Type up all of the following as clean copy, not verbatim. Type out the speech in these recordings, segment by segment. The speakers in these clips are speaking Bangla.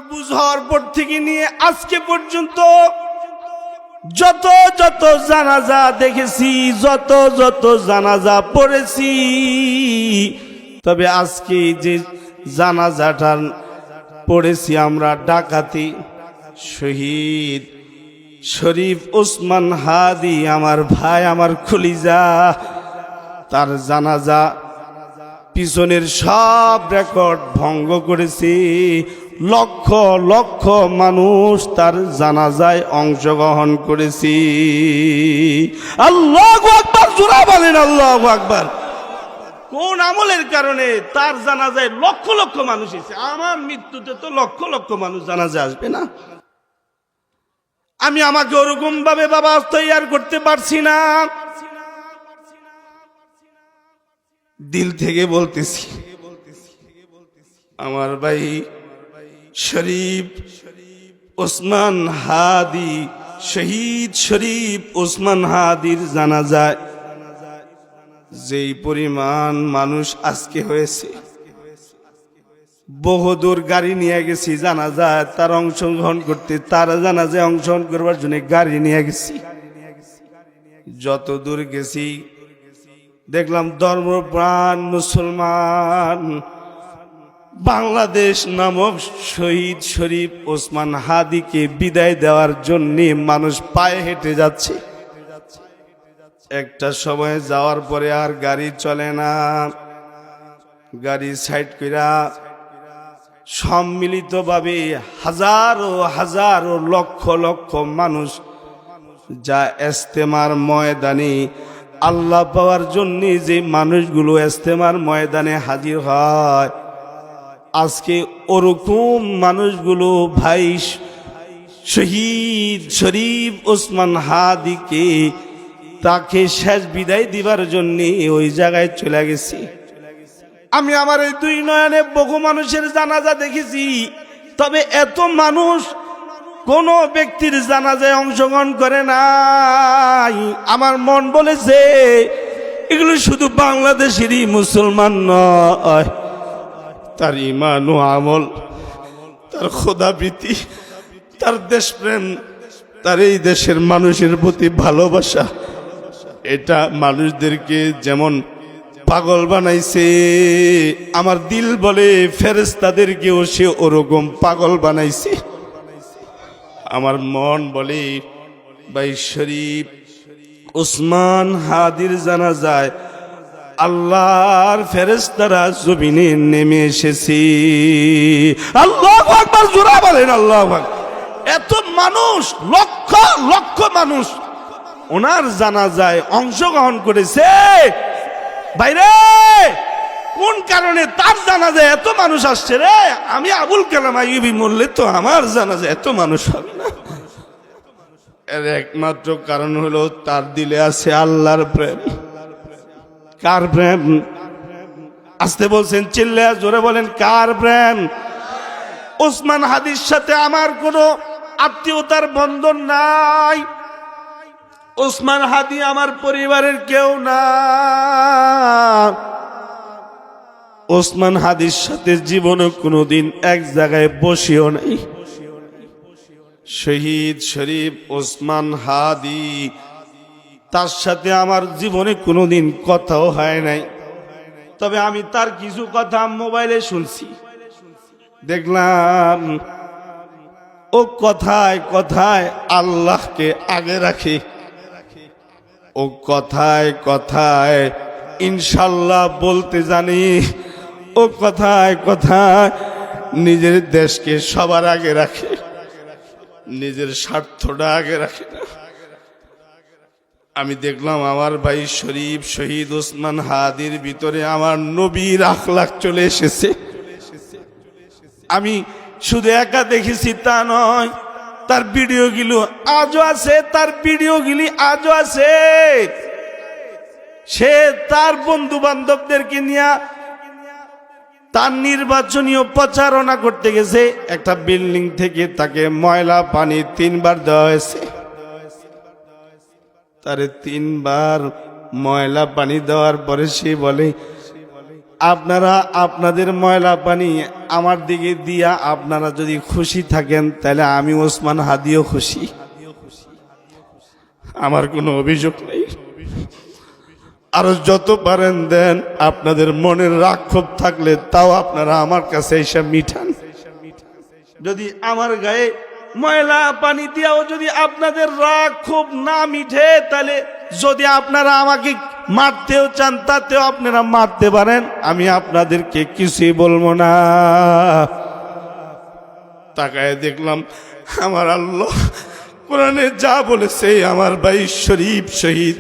বুঝ হওয়ার পর থেকে নিয়ে আজকে পর্যন্ত যত যত জানাজা দেখেছি, যত যত জানাজা পড়েছি, তবে আজকে যে জানাজাটা পড়েছি আমরা ডাকাতি শহীদ শরীফ ওসমান হাদি, আমার ভাই, আমার কলিজা, তার জানাজা পিছনের সব রেকর্ড ভঙ্গ করেছি। লক্ষ লক্ষ মানুষ তার জানাজায় অংশগ্রহণ করেছি। আল্লাহু আকবার, জোরে বলেন আল্লাহু আকবার। কোন আমলের কারণে তার জানাজায় লক্ষ লক্ষ মানুষ এসেছে? আমার মৃত্যুতে তো লক্ষ লক্ষ মানুষ জানাজা আসবে না। আমি আমাকে ওরকম ভাবে বাবা তৈয়ার করতে পারছি না। দিল থেকে বলতেছি, আমার ভাই শরীফ ওসমান হাদি, শহীদ শরীফ ওসমান হাদির জানাজায় যেই পরিমাণ মানুষ আজকে হয়েছে, বহুদূর গাড়ি নিয়ে গেছি জানাজায় তার অংশগ্রহণ করতে, তার জানাজায় অংশগ্রহণ করবার জন্য গাড়ি নিয়ে গেছি। যত দূর গেছি দেখলাম ধর্মপ্রাণ মুসলমান বাংলাদেশ নামক শহীদ শরীফ ওসমান হাদিকে বিদায় দেওয়ার জন্য মানুষ পায়ে হেঁটে যাচ্ছে। একটা সময় যাওয়ার পরে আর গাড়ি চলে না, গাড়ি সাইড কইরা সম্মিলিতভাবে হাজারো হাজারো লক্ষ লক্ষ মানুষ যা ইজতেমার ময়দানে আল্লাহ পাওয়ার জন্য যে মানুষগুলো ইজতেমার ময়দানে হাজির হয়, আজকে ওরকম মানুষগুলো ভাই শহীদ শরীফ ওসমান হাদিকে তাকে শেষ বিদায় দিবার জন্য ওই জায়গায় চলে গেছি। আমি আমার এই দুই নয়নে বহু মানুষের জানাজা দেখেছি, তবে এত মানুষ কোন ব্যক্তির জানাজায় অংশগ্রহণ করে নাই। আমার মন বলেছে এগুলো শুধু বাংলাদেশেরই মুসলমান নয়, তার ঈমান ও আমল, তার খোদাপ্রীতি, তার দেশপ্রেম, তার এই দেশের মানুষের প্রতি ভালোবাসা, এটা মানুষদেরকে যেমন পাগল বানাইছে, আমার দিল বলে ফেরেশতাদেরকেও সে ওরকম পাগল বানাইছে। আমার মন বলে ভাই শরীফ ওসমান হাদির জানাজায় আল্লাহর ফেরেশতারা জমিনে নেমে এসেছে। আল্লাহু আকবার, জোরে বলেন আল্লাহু আকবার। এত মানুষ, লক্ষ লক্ষ মানুষ ওনার জানাজায় অংশগ্রহণ করেছে। বাইরে কোন কারণে তার জানাজায় এত মানুষ আসছে রে? আমি আবুল কালাম আইয়ুবী মরলে তো আমার জানাজায় এত মানুষ হবে না। এর একমাত্র কারণ হলো তার দিলে আছে আল্লাহর প্রেম। কার প্রেম? আসতে বলছেন, চিল্লে জোরে বলেন, কার প্রেম? ওসমান হাদির সাথে আমার কোনো আত্মীয়তার বন্ধন নাই। ওসমান হাদি আমার পরিবারের কেউ না। ওসমান হাদির সাথে জীবনে কোনোদিন এক জায়গায় বসিও নাই। শহীদ শরীফ ওসমান হাদি, তার সাথে আমার জীবনে কোনোদিন কথাও হয় নাই। তবে আমি তার কিছু কথা মোবাইলে শুনছি, দেখলাম ও কথায় কথায় আল্লাহকে আগে রাখে, ও কথায় কথায় ইনশাল্লাহ বলতে জানি, ও কথায় কথায় নিজের দেশকে সবার আগে রাখে, নিজের স্বার্থটা আগে রাখে না। আমি দেখলাম আমার ভাই শরীফ শহীদ ওসমান হাদির ভিতরে আমার নবীর আখলাক চলে এসেছে। আমি শুধু একা দেখেছি তা নয়, তার ভিডিওগুলো আজও আছে, তার ভিডিওগুলি আজও আছে। সে তার বন্ধু বান্ধবদেরকে নিয়ে তার নির্বাচনীয় প্রচারণা করতে গেছে। একটা বিল্ডিং থেকে তাকে ময়লা পানি 3 বার দেওয়া হয়েছে। তারে 3 বার ময়লা পানি দেওয়ার পরে সে বলে আপনারা আপনাদের ময়লা পানি আমার দিকে দিয়া আপনারা যদি খুশি থাকেন তাহলে আমি ওসমান হাদিও খুশি, আমার কোনো অভিযোগ নেই। আর যত পারেন দেন, আপনাদের মনের রাগ ক্ষোভ থাকলে তাও আপনারা আমার কাছে এসে মিঠান। যদি আমার গায়ে ময়লা পানি দিয়াও যদি আপনাদের রাগ ক্ষোভ না মিঠে, তাহলে যদি আপনারা আমাকে মারতেও চান তাতেও আপনারা মারতে পারেন, আমি আপনাদেরকে কিছুই বলবো না। তাকায় দেখলাম আমার আল্লাহ কোরআনে যা বলেছে, আমার ভাই শরীফ শহীদ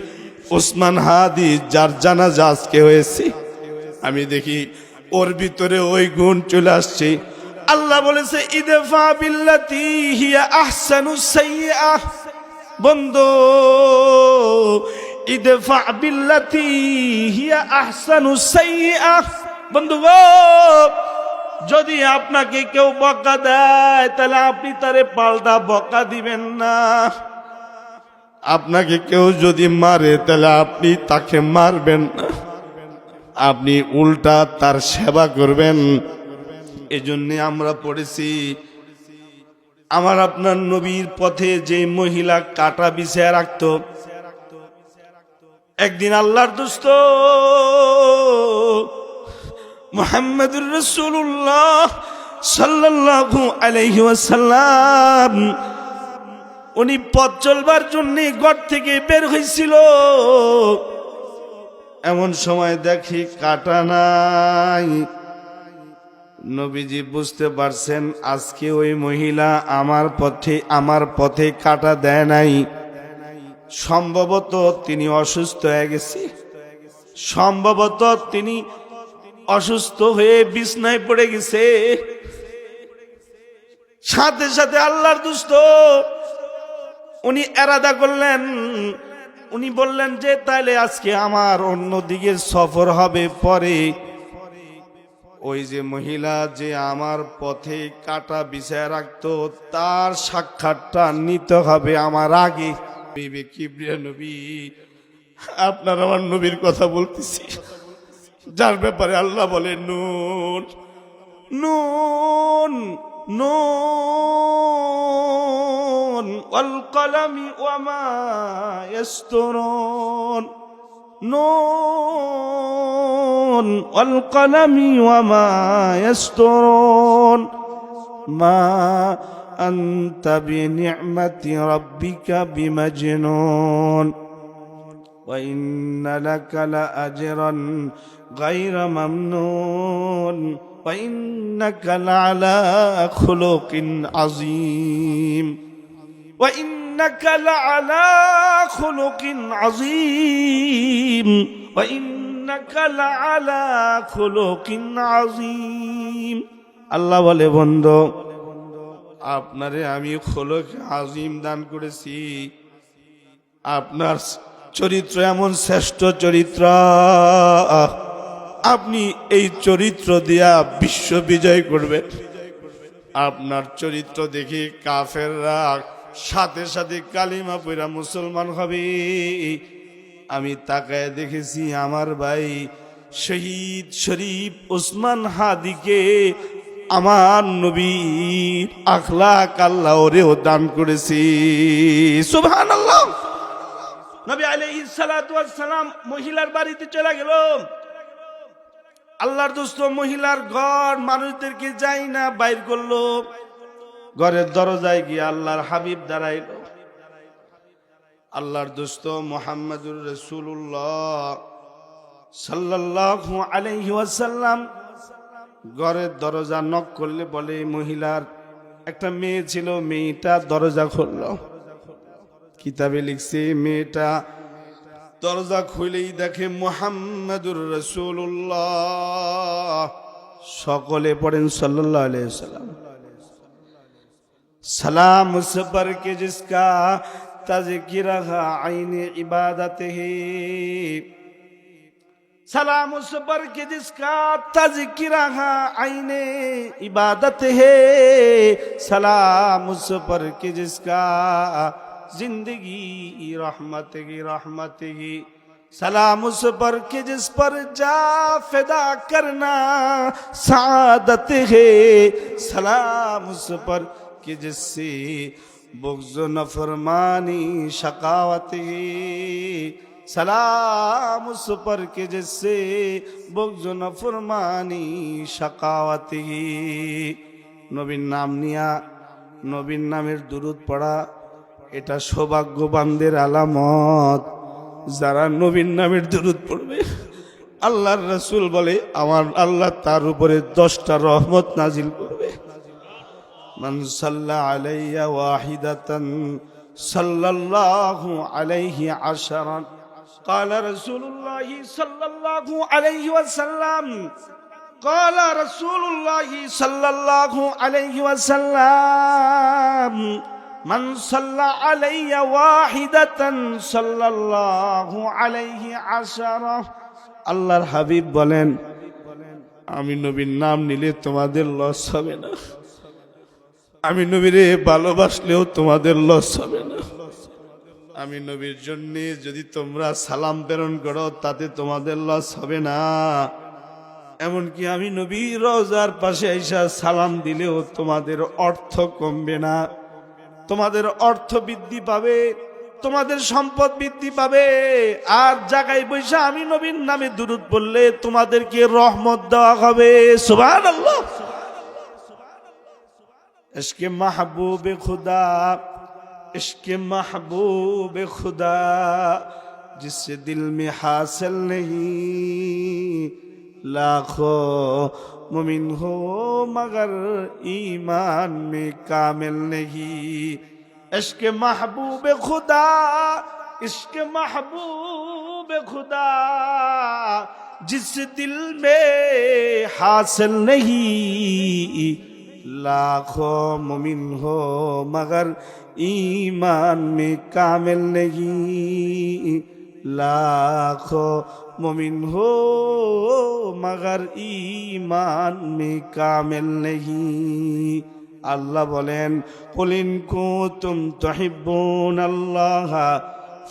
ওসমান হাদি যার জানাজা আজকে হয়েছে, আমি দেখি ওর ভিতরে ওই গুণ চলে আসছে। আল্লাহ বলেছে ইদফা বিল্লাতি হিয়া আহসানুস সাইয়্যাহ, বন্ধু ইদফা বিল্লাতি হিয়া আহসানুস সাইয়্যাহ, বন্ধু গো, যদি আপনাকে কেউ বকা দেয় তাহলে আপনি তারে পাল্টা বকা দিবেন না। আপনাকে কেউ যদি মারে তাহলে আপনি তাকে মারবেন না, আপনি উল্টা তার সেবা করবেন। এজন্য আমরা পড়েছি, আমার আপনার নবীর পথে যে মহিলা কাটা বিছায় রাখত, একদিন আল্লাহর দোস্ত মুহাম্মদুর রাসূলুল্লাহ সাল্লাল্লাহু আলাইহি ওয়াসাল্লাম উনি পথ চলবার জন্য ঘর থেকে বের হয়েছিল। এমন সময় দেখি কাটা নাই। নবীজি বুঝতে পারছেন আজকে ওই মহিলা আমার পথে কাটা দেয় নাই, সম্ভবত তিনি অসুস্থ হয়ে গেছে, সম্ভবত তিনি অসুস্থ হয়ে বিছনায় পড়ে গেছে। সাথে সাথে আল্লাহর দুষ্ট উনি এরাদা করলেন, উনি বললেন যে তাইলে আজকে আমার অন্যদিকে সফর হবে, পরে ওই যে মহিলা যে আমার পথে কাটা বিছায় রাখতো তার সাক্ষাৎটা নিতে হবে আমার আগে। কিবরিয়া নবী, আপনার আমার নবীর কথা বলতেছি, যার ব্যাপারে আল্লাহ বলে নুন নুন নুন ওয়াল কলামি ওয়া মা ইয়াসতুরুন, নুন ওয়াল কলামি ওয়া মা ইয়াসতুরুন, মা আনতা বিনি'মাতি রাব্বিকা বিমাজনুন, ওয়া ইন্না লাকা লাআজরান গায়রা মামনুন, ওয়া ইন্নাকা লাআলা খুলুকিন আযীম, ওয়া ইন্নাকা লাআলা খুলুকিন আযীম, ওয়া ইন্নাকা লাআলা খুলুকিন আযীম। আল্লাহ বলে বন্ধু, আপনারে আমি খুলুক আযীম দান করেছি, আপনার চরিত্র এমন শ্রেষ্ঠ চরিত্র, আপনি এই চরিত্র দিয়া বিশ্ব বিজয় করবেন। আপনার চরিত্র দেখে কাফেররা সাথে সাথে কালিমা পড়া মুসলমান হবে। আমি তাকায় দেখেছি আমার ভাই শহীদ শরীফ ওসমান হাদিকে আমার নবীর আখলাক আল্লাহ ওরেও দান করেছি। সুবহানাল্লাহ। নবী আলাইহিস সালাতু ওয়াস সালাম মহিলার বাড়িতে চলে গেল। আল্লাহর দোস্ত মহিলার ঘর মানুষদেরকে যাই না বাইর করলো, ঘরের দরজায় গিয়ে আল্লাহর হাবিব দাঁড়াইল। আল্লাহর দোস্ত মুহাম্মদুর রাসূলুল্লাহ সাল্লাল্লাহু আলাইহি ওয়াসাল্লাম ঘরের দরজা নক করলে বলে, মহিলার একটা মেয়ে ছিল, মেয়েটা দরজা খুলল। কিতাবে লিখছে মেয়েটা দরজা খুলেই দেখে মুহাম্মদুর রাসূলুল্লাহ। সকলে পড়েন সাল্লাল্লাহু আলাইহি ওয়াসাল্লাম। सलाम उस पर के जिसका तज़किरा आईने इबादत है, सलाम उस पर के जिसका तज़किरा आईने इबादत है, सलाम उस पर के जिसका जिंदगी रहमत की सलाम उस पर कि जिस पर जा फिदा करना सादत है, सलाम उस पर कि जिससे बुग़्ज़ व नफ़रमानी शकावत है, सलाम उस पर कि जिससे बुग़्ज़ व नफ़रमानी शकावत है। নবীর নাম নিয়া নবীর নামের দুরূদ পড়া এটা সৌভাগ্যবানদের আলামত। যারা নবীর নামের দুরূদ পড়বে আল্লাহর রাসূল বলে আমার আল্লাহ তার উপরে 10টা রহমত নাজিল করবে। মান সাল্লা আলাইয়া ওয়াহিদাতান সাল্লাল্লাহু আলাইহি আশারান। قال رسول الله صلى الله عليه وسلم قال رسول الله صلى الله عليه وسلم من صلى علي واحدة صلى الله عليه عشرة। আল্লাহর হাবিব বলেন আমি নবীর নাম নিলে তোমাদের লস হবে না, আমি নবীরে ভালোবাসলেও তোমাদের লস হবে না, আমি নবীর জন্য যদি তোমরা সালাম প্রেরণ করো তাতে তোমাদের লস হবে না, এমনকি আমি নবীর রওজার পাশে আইসা সালাম দিলেও তোমাদের অর্থ কমবে না, তোমাদের অর্থ বৃদ্ধি পাবে, তোমাদের সম্পদ বৃদ্ধি পাবে। আর জায়গায় বৈশা আমি নবীর নামে দুরূদ পড়লে তোমাদেরকে রহমত দেওয়া হবে। সুবহানাল্লাহ। ইশকে মাহবুবে খুদা, इश्क़ महबूब खुदा जिससे दिल में हासिल नहीं, लाखों मुमिन हो मगर ईमान में कामिल नहीं। इश्क़ महबूब खुदा, इश्क़ महबूब खुदा जिससे दिल में हासिल नहीं, लाखों मुमिन हो मगर ईमान में कामिल नहीं, लाखों मुमिन हो मगर ईमान में कामिल नहीं। अल्लाह बोलेन कुल इन कुंतुम तुहिब्बूनल्लाह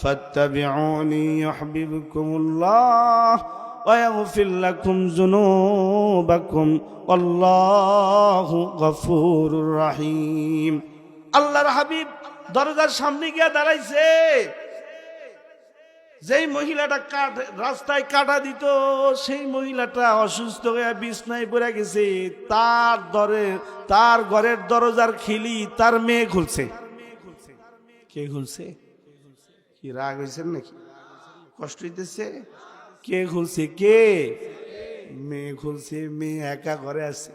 फत्तबिऊनी युहब्बिबकुमुल्लाह व यगफिर लकुम जुनूबकुम वल्लाहु गफूरुर रहीम। আল্লাহর হাবিব দরজার সামনে গিয়ে দাঁড়াইছে। যেই মহিলাটা রাস্তায় কাটা দিত সেই মহিলাটা অসুস্থ হয়ে বিছনায় পড়ে গেছে। তার ঘরের দরজার খিলি তার মেয়ে খুলছে। কে খুলছে? কি রাগ হয়েছেন নাকি? কষ্ট হইতেছে? কে খুলছে? কে? মেয়ে খুলছে। মেয়ে একা ঘরে আছে,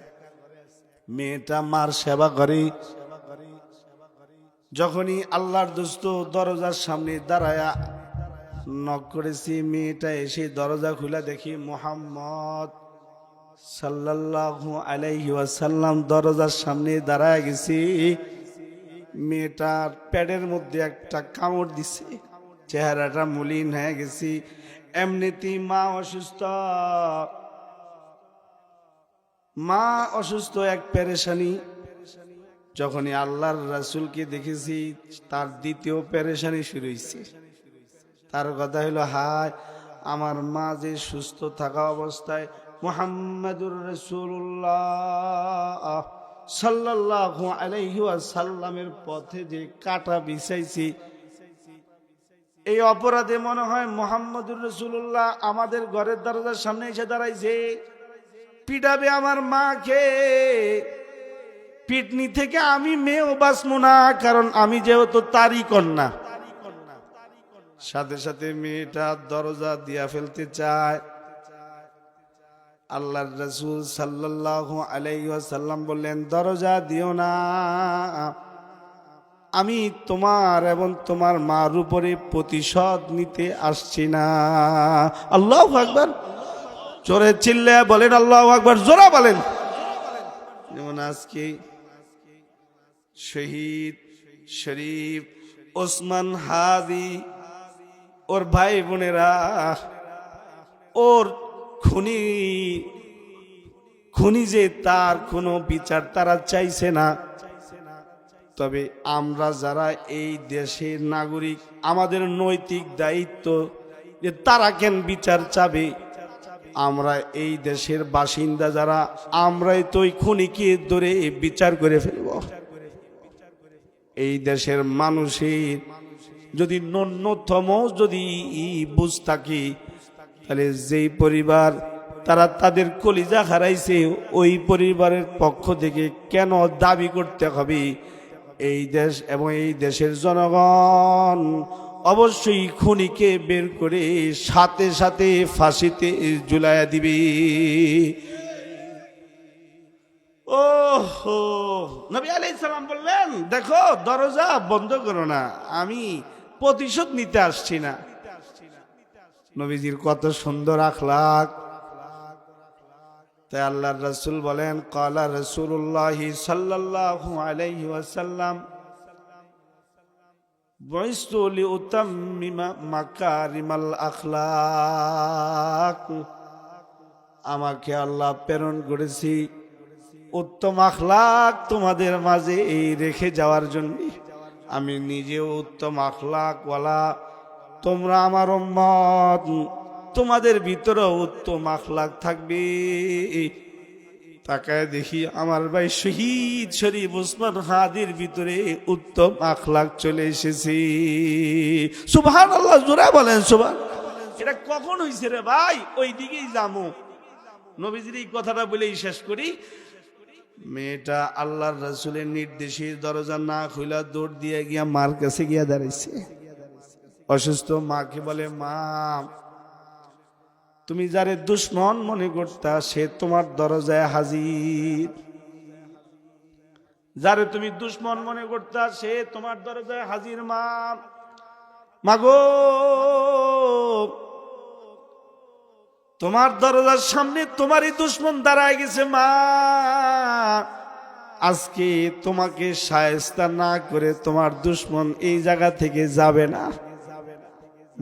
মেয়েটা মার সেবা করে। যখনই আল্লাহর দোস্ত দরজার সামনে দাঁড়ায়া নক করেছি, মেয়েটা এসে দরজা খুলে দেখি মুহাম্মদ সাল্লাল্লাহু আলাইহি ওয়াসাল্লাম দরজার সামনে দাঁড়ায় গেছি। মেয়েটার পেটের মধ্যে একটা কামড় দিছে, চেহারাটা মলিন হয়ে গেছি। এমনিতেই মা অসুস্থ, এক পেরেশানি। যখনই আল্লাহর রাসূলকে দেখেছি তার দ্বিতীয় পেরেশানি শুরু হয়েছে। তার কথা হলো হায় আমার মা যে সুস্থ থাকা অবস্থায় মুহাম্মাদুর রাসূলুল্লাহ সাল্লাল্লাহু আলাইহি ওয়াসাল্লামের পথে যে কাটা বিছাইছি, এই অপরাধে মনে হয় মুহাম্মাদুর রাসূলুল্লাহ আমাদের ঘরের দরজার সামনে এসে দাঁড়াইছে, পিটাবে আমার মাকে। পিটনি থেকে আমি মেয়েও বাঁচবো না, কারণ আমি যেহেতু তারই কন্যা। সাথে সাথে মেয়েটা দরজা দিয়া ফেলতে চায়। আল্লাহর রাসূল সাল্লাল্লাহু আলাইহি ওয়াসাল্লাম বললেন দরজা দিও না, আমি তোমার এবং তোমার মার উপরে প্রতিশোধ নিতে আসছি না। আল্লাহু আকবার। জোরে চিল্লায়া বলেন আল্লাহু আকবার, জোরে বলেন। যেমন আজকে শহীদ শরীফ ওসমান হাদি ওর ভাই বোনেরা ওর খুনি যে তার কোনো বিচার তারা চাইছে না। তবে আমরা যারা এই দেশের নাগরিক, আমাদের নৈতিক দায়িত্ব যে তারা কেন বিচার চাবে? আমরা এই দেশের বাসিন্দা যারা, আমরাই তো ওই খুনিকে ধরে বিচার করে ফেলব। এই দেশের মানুষের যদি ন্যূনতম যদি বুঝ থাকে, তাহলে যেই পরিবার তারা তাদের কলিজা হারাইছে, ওই পরিবারের পক্ষ থেকে কেন দাবি করতে হবে এই দেশ এবং এই দেশের জনগণ অবশ্যই খুনিকে বের করে সাথে সাথে ফাঁসিতে ঝুলাইয়া দিবে? ও হো, নবী আলাইহিস সালাম বললেন, দেখো দরজা বন্ধ করো না, আমি প্রতিশোধ নিতে আসছি না। নবীজির কত সুন্দর আখলাক। তাই আল্লাহর রাসূল বলেন, ক্বালা রাসূলুল্লাহ সাল্লাল্লাহু আলাইহি ওয়াসাল্লাম, বুইসতু লিউতাম্মিমা মাকারিমাল আখলাক, আমাকে আল্লাহ প্রেরণ করেছি উত্তম আখলাক তোমাদের মাঝে এই রেখে যাওয়ার জন্য। আমি নিজেও উত্তম আখলাক ওয়ালা, তোমরা আমার উম্মত, তোমাদের ভিতরে উত্তম আখলাক থাকবে। তাকায় দেখি আমার ভাই শহীদ শরীফ ওসমান হাদির ভিতরে উত্তম আখলাক চলে এসেছে। সুবহানাল্লাহ, জোরে বলেন সুবহান। এটা কখন হইছে রে ভাই? ওই দিকেই যামু। নবীজির এই কথাটা বলেই শেষ করি। মেয়েটা আল্লাহর রাসূলের নির্দেশে দরজা না খুলা দৌড় দিয়ে গিয়া মার কাছে গিয়া দাঁড়াইছে। অসুস্থ মাকে বলে, মা, তুমি যারে দুশ্মন মনে করতা সে তোমার দরজায় হাজির। যারে তুমি দুশ্মন মনে করতা সে তোমার দরজায় হাজির। মা, মাগো, তোমার দরজার সামনে তোমারই দুশ্মন দাঁড়ায় গেছে। মা, আজকে তোমাকে শায়েস্তা না করে তোমার দুশ্মন এই জায়গা থেকে যাবে না।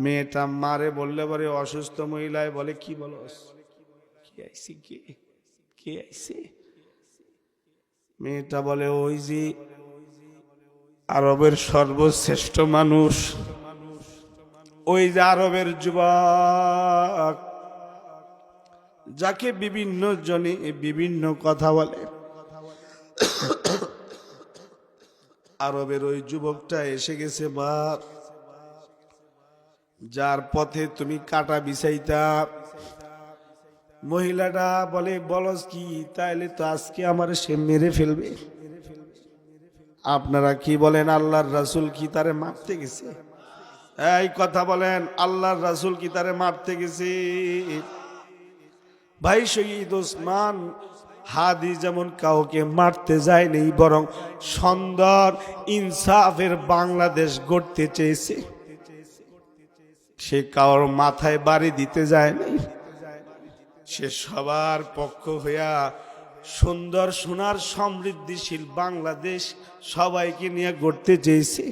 মেয়েটা মারে বললে পরে অসুস্থ মহিলায় বলে, কি বলস? কে আইছে? কে আইছে? মেয়েটা বলে, ওই যে আরবের সর্বশ্রেষ্ঠ মানুষ, ওই যে আরবের যুবক, যাকে বিভিন্ন জনে বিভিন্ন কথা বলে, আরবের ওই যুবকটা এসে গেছে। মা, যার পথে তুমি কাটা বিছাইতা। মহিলাটা বলে, বলস কি? তাইলে তো আজকে আমার সে মেরে ফেলবে। আপনারা কি বলেন, আল্লাহর রাসূল কি তারে মারতে গেছে? এই কথা বলেন, আল্লাহর রাসূল কি তারে মারতে গেছে? ভাই শহীদ ওসমান হাদি যেমন কাউকে মারতে যায়নি, বরং সুন্দর ইনসাফের বাংলাদেশ গড়তে চেয়েছে। সে কারোর মাথায় বাড়ি দিতে যায় নাই। সে সবার পক্ষ হইয়া সুন্দর সোনার সমৃদ্ধিশীল বাংলাদেশ সবাইকে নিয়ে গড়তে চেয়েছে।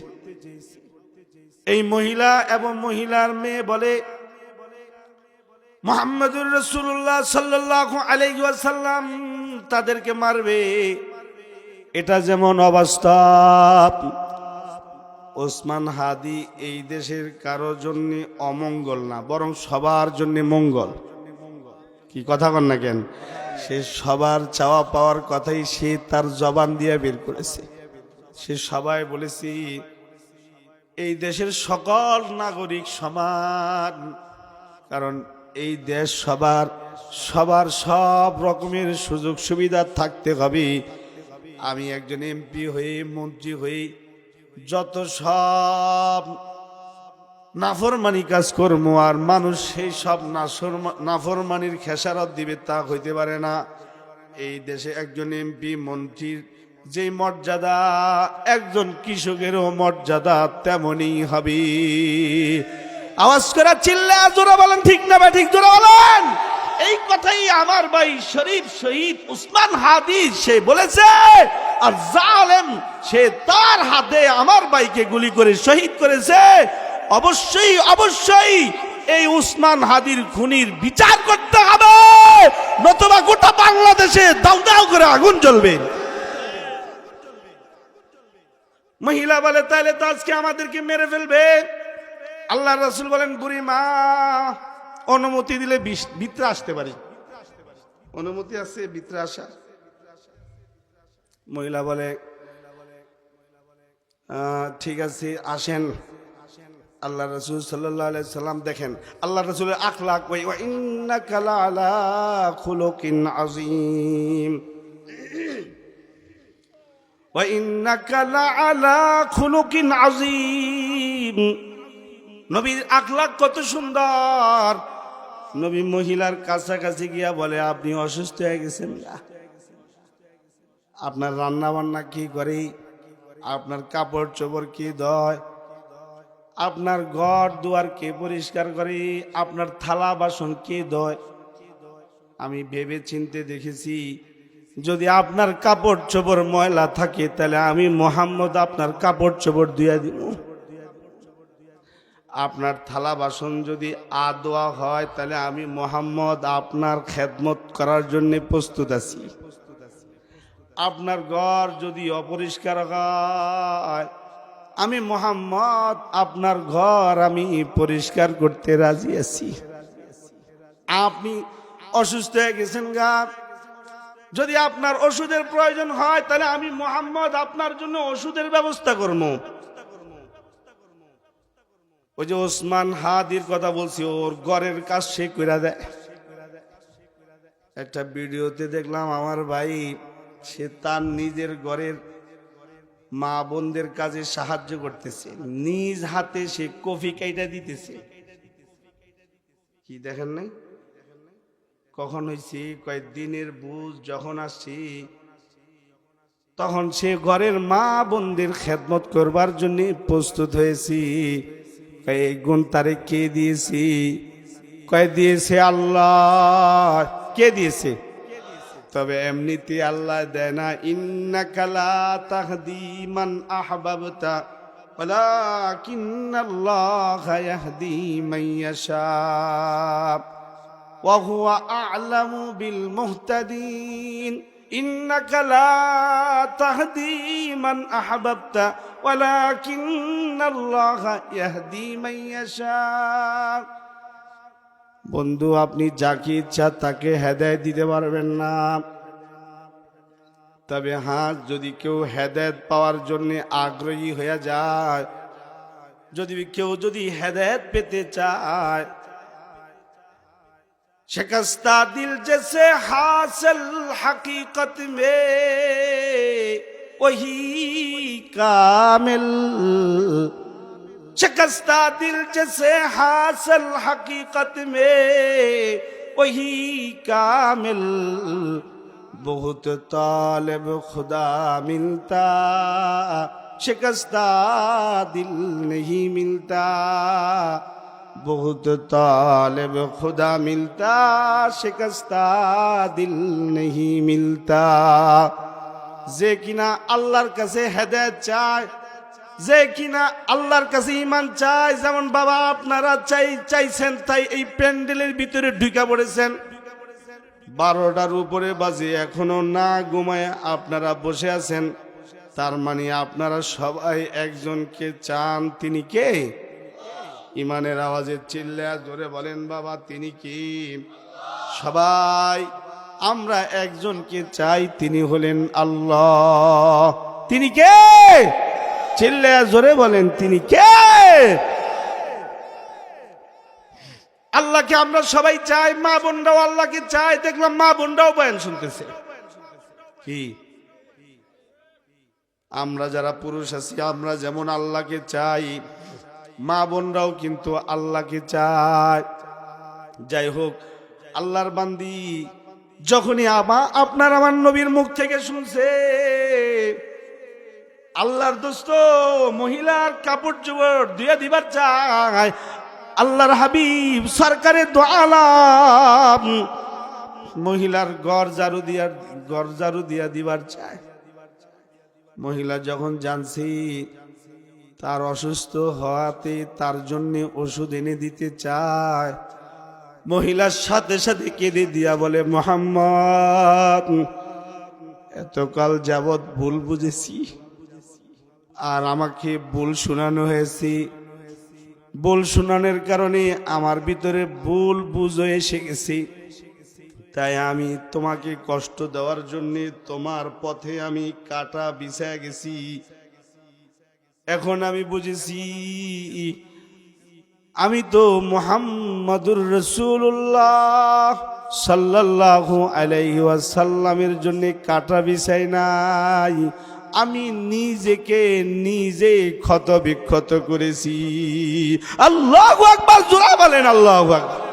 এই মহিলা এবং মহিলার মেয়ে বলে, মুহাম্মদুর রাসূলুল্লাহ সাল্লাল্লাহু আলাইহি ওয়াসাল্লাম তাদেরকে মারবে, এটা যেমন অবাস্তব। ওসমান হাদি এই দেশের কারোর জন্য অমঙ্গল না, বরং সবার জন্য মঙ্গল। কি কথা কন না কেন? সে সবার চাওয়া পাওয়ার কথাই সে তার জবান দিয়ে বের করেছে। সে সবাই বলেছি এই দেশের সকল নাগরিক সমান, কারণ এই দেশ সবার সব রকমের সুযোগ সুবিধা থাকতে হবে। আমি একজন এমপি হয়ে, মন্ত্রী হয়ে যত সব নাফরমানি কাজ করবো, আর মানুষ সেই সব নাফরমানির খেসারত দিবে, তা হইতে পারে না। এই দেশে একজন এমপি মন্ত্রীর যে মর্যাদা, একজন কৃষকেরও মর্যাদা তেমনই হবে। আওয়াজ করে চিল্লা জোরে বলেন, ঠিক না ঠিক? জোরে বলেন। এই কথাই আমার ভাই শরীফ শহীদ উসমান হাদি সে বলেছে। আর জালেম সে তার হাতে আমার ভাইকে গুলি করে শহীদ করেছে। অবশ্যই অবশ্যই এই উসমান হাদির খুনির বিচার করতে হবে, নতুবা গোটা বাংলাদেশে দাউ দাউ করে আগুন জ্বলবে। মহিলা বলে, তাহলে তো আজকে আমাদেরকে মেরে ফেলবে। আল্লাহ রাসূল বলেন বুড়ি মা অনুমতি দিলে ভিতরে আসতে পারি, অনুমতি আছে ভিতরে আসা? মহিলা বলে ঠিক আছে আসেন। আল্লাহ রাসূল সাল্লাল্লাহু আলাইহি সাল্লাম দেখেন আল্লাহ রাসূলের আখলাক, ওয়া ইন্নাকা লাআলা খুলুকিন আযীম, ওয়া ইন্নাকা লাআলা খুলুকিন আযীম। নবীর আখলাক কত সুন্দর। নবী মহিলার কাছাকাছি গিয়া বলে আপনি অসুস্থ হয়ে গেছেন না? আপনার রান্না বান্না কি করে? আপনার কাপড় চোপড় কি ধয়? আপনার ঘর দুয়ার কে পরিষ্কার করে? আপনার থালা বাসন কে ধয়? আমি ভেবে চিন্তে দেখেছি যদি আপনার কাপড় চোপড় ময়লা থাকে তাহলে আমি মুহাম্মদ আপনার কাপড় চোপড় ধুইয়া দিব। আপনার থালা বাসন যদি আদোয়া হয় তাহলে আমি মুহাম্মদ আপনার খেদমত করার জন্য প্রস্তুত আছি। আপনার ঘর যদি অপরিষ্কার হয় আমি মুহাম্মদ আপনার ঘর আমি পরিষ্কার করতে রাজি আছি। আপনি অসুস্থ হয়ে গেছেন গা, যদি আপনার ওষুধের প্রয়োজন হয় তাহলে আমি মুহাম্মদ আপনার জন্য ওষুধের ব্যবস্থা করব। ওই যে ওসমান হাদির কথা বলছি, ওর ঘরের কাজ সে কইরা দেয়। একটা ভিডিওতে দেখলাম আমার ভাই সে তার নিজের ঘরের মা বোনদের কাজে সাহায্য করতেছে, নিজ হাতে সে কফি কাইটা দিতেছে। কি দেখেন নাই? কখন হয়েছি কয়েকদিনের বুঝ যখন আসছি তখন সে ঘরের মা বোনদের খেদমত করবার জন্য প্রস্তুত হয়েছি। এই গুণ তারে কে দিয়েছি? কয়ে দিয়েছে আল্লাহ। কে দিয়েছে? তবে এমনিতে আল্লাহ দেয় না। ইন্নাকা লা তাহদি মান আহবাবতা ওয়ালাকিন্নাল্লাহা ইয়াহদি মান ইয়াশা ওয়া হুয়া আ'লামু বিল মুহতাদিন। ইন্নাকা লা তাহদি মান আহবাবতা ওয়ালাকিন্নাল্লাহা ইয়াহদি মান ইয়াশা। বন্ধু আপনি যাকে ইচ্ছা তাকে হেদায়েত দিতে পারবেন না, তবে হ্যাঁ যদি কেউ হেদায়েত পাওয়ার জন্য আগ্রহী হয়ে যায়, যদি হেদায়েত পেতে চায়, शिकस्ता दिल जैसे हासिल हकीकत में वही कामिल। शिकस्ता दिल जैसे हासिल हकीकत में वही कामिल। बहुत तालिब खुदा मिलता शिकस्ता दिल नहीं मिलता। बहुत तालिब खुदा मिलता शिकस्ता दिल नहीं मिलता। যে কিনা আল্লাহর কাছে হেদায়েত চায়, যে কিনা আল্লাহর কাছে ঈমান চায়, যেমন বাবা আপনারা চাইছেন তাই এই প্যান্ডেলের ভিতরে ঢুকে পড়েছেন। 12টার উপরে বাজে এখনো না ঘুমায় আপনারা বসে আছেন, তার মানে আপনারা সবাই একজনকে চান। তিনি কে? ইমানের আওয়াজে চিল্লা জোরে বলেন বাবা তিনি কি? সবাই আমরা একজনকে চাই, তিনি হলেন আল্লাহ। তিনি কে? চিল্লা জোরে বলেন তিনি কে? আল্লাহকে আমরা সবাই চাই, মা বোনরাও আল্লাহকে চাই। দেখলাম মা বোনরাও বয়ান শুনতেছে। কি আমরা যারা পুরুষ আছি আমরা যেমন আল্লাহকে চাই, মা বোনরাও কিন্তু আল্লাহকে চায়। যাই হোক, আল্লাহর বান্দি যখনই আপনার আমার নবীর মুখ থেকে শুনছে আল্লাহর দোস্ত মহিলার কাপড় চোপড় ধুয়ে দিবার চায়, আল্লাহর হাবিব সরকারে দো আলাম মহিলার ঘর ঝাড়ু দিয়া দিবার চায়। মহিলা যখন জানছি তার অসুস্থ হওয়াতে তার জন্য ওষুধ এনে দিতে চায়, মহিলার সাথে সাথে কেঁদে দিয়া বলে মুহাম্মদ এতকাল যাবৎ ভুল বুঝেছি আর আমাকে ভুল শোনানো হয়েছে। ভুল শোনানোর কারণে আমার ভিতরে ভুল বুঝ এসে গেছে, তাই আমি তোমাকে কষ্ট দেওয়ার জন্য তোমার পথে আমি কাটা বিছায় গেছি। এখন আমি বুঝেছি আমি তো মুহাম্মাদুর রাসূলুল্লাহ সাল্লাল্লাহু আলাইহি ওয়াসাল্লামের জন্য কাটা বিছাই নাই, আমি নিজেকে নিজে ক্ষত বিক্ষত করেছি। আল্লাহু আকবার, জোরে বলেন আল্লাহু আকবার।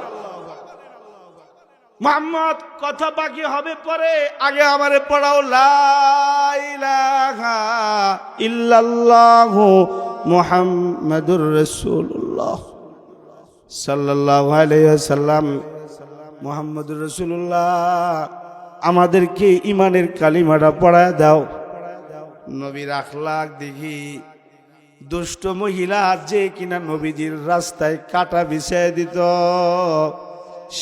মুহাম্মদ কথা বাকি হবে পরে, আগে আমারে পড়াও লা ইলাহা ইল্লাল্লাহু মুহাম্মাদুর রাসূলুল্লাহ সাল্লাল্লাহু আলাইহি ওয়াসাল্লাম। মুহাম্মাদুর রাসূলুল্লাহ, আমাদেরকে ইমানের কালিমাটা পড়ায় দাও। নবীর আখলাক দেখি, দুষ্ট মহিলা যে কিনা নবীজির রাস্তায় কাটা বিছায় দিত,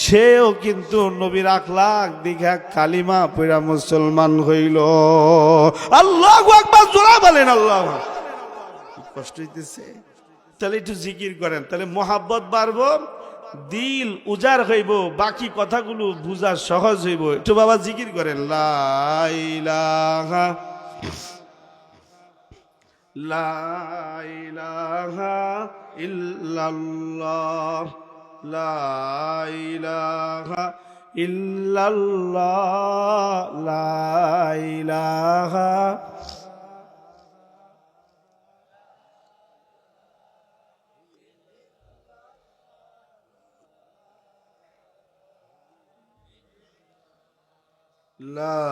সেও কিন্তু নবীর আখলাক দেখা কালিমা পড়া মুসলমান হইল। আল্লাহু আকবার, জোরে বলেন আল্লাহু আকবার। কষ্ট হইতেছে, তাহলে একটু জিকির করেন, তাহলে মোহাব্বত বাড়বো, দিল উজাড় হইব, বাকি কথাগুলো বুঝা সহজ হইব। একটু বাবা জিকির করেন, লা ইলাহা লা ইলাহা ইল্লাল্লাহ লা ইলাহা ইল্লাল্লাহ লা ইলাহা লা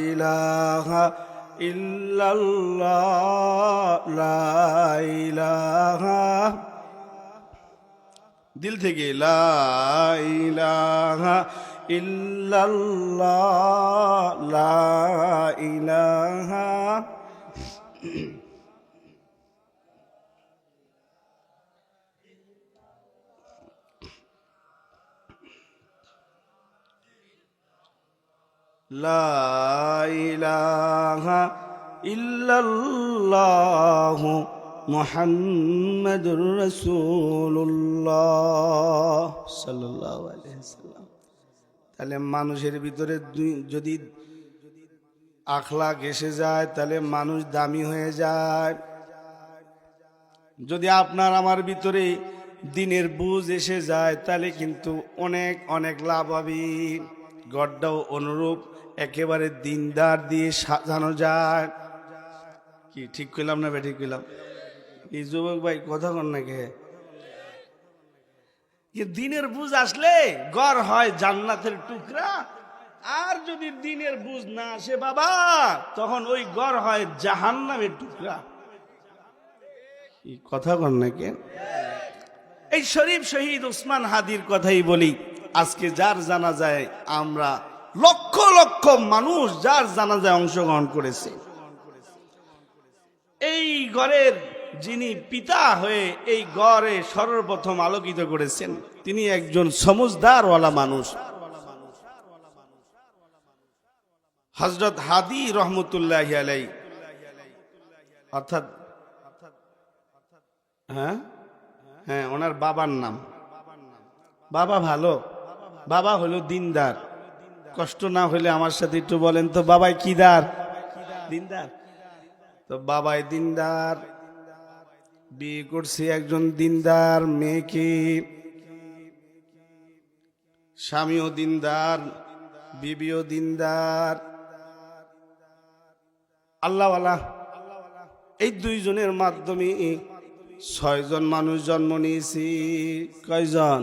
ইলাহা ইল্লাল্লাহ লা ইলাহা, দিল থেকে লা ইলাহা ইল্লাল্লাহ লা ইলাহা লা ইলাহা ইল্লাল্লাহু মুহাম্মাদুর রাসূলুল্লাহ সাল্লাল্লাহু আলাইহি ওয়াসাল্লাম। তাহলে মানুষের ভিতরে যদি আখলাক এসে যায় তাহলে মানুষ দামি হয়ে যায়। যদি আপনার আমার ভিতরে দিনের বুঝ এসে যায় তাহলে কিন্তু অনেক অনেক লাভ হবে। গড্ডাও অনুরূপ একেবারে দিনদার দিয়ে সাজানো যায়। কি ঠিক কইলাম না ঠিক কইলাম? এই যুবক ভাই কথা কন না কে? দিনের বুঝ আসলে ঘর হয় জান্নাতের টুকরা, আর যদি দিনের বুঝ না আসে বাবা তখন ওই ঘর হয় জাহান্নামের টুকরা। কথা কন না কে? এই শরীফ শহীদ ওসমান হাদির কথাই বলি। আজকে যার জানাজায় আমরা লক্ষ লক্ষ মানুষ যার জানাজায় অংশগ্রহণ করেছে, এই ঘরের যিনি পিতা হয়ে এই ঘরে সর্বপ্রথম আলোকিত করেছেন তিনি একজন সমজদারওয়ালা মানুষ, হযরত হাদি রহমতুল্লাহি আলাইহি। অর্থাৎ হ্যাঁ ওনার বাবার নাম, বাবা ভালো, বাবা হলো দিনদার। কষ্ট না হলে আমার সাথে একটু বলেন তো, বাবাই কি দার? দিনদার। তো বাবাই দিনদার, বিয়ে করছে একজন দিনদার মেয়েকে, স্বামীও দিনদার, বিবিও দিনদার, আল্লাহওয়ালা। এই দুইজনের মাধ্যমে 6 জন মানুষ জন্ম নিয়েছি। কয়জন?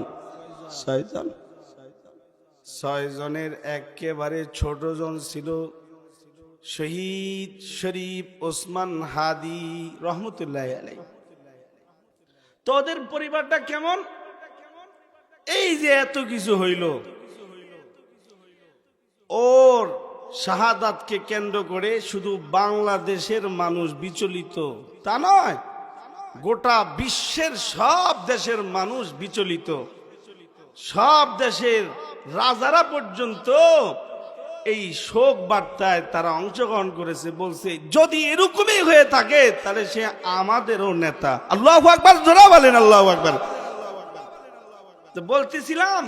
6 জন। 6 জনের একেবারে ছোট জন ছিল শহীদ শরীফ ওসমান হাদি রহমতুল্লাহি আলাইহি। তো ওদের পরিবারটা কেমন? এই যে এত কিছু হইল, ওর শাহাদাতকে কেন্দ্র করে শুধু বাংলাদেশের মানুষ বিচলিত তা নয়, গোটা বিশ্বের সব দেশের মানুষ বিচলিত। সব দেশের রাজারা পর্যন্ত এই শোক বার্তায় তারা অংশগ্রহণ করেছে, বলছে যদি এরকমই হয়ে থাকে তাহলে সে আমাদেরও নেতা। আল্লাহু আকবার, জোরে বলেন আল্লাহু আকবার। তো বলতেছিলাম,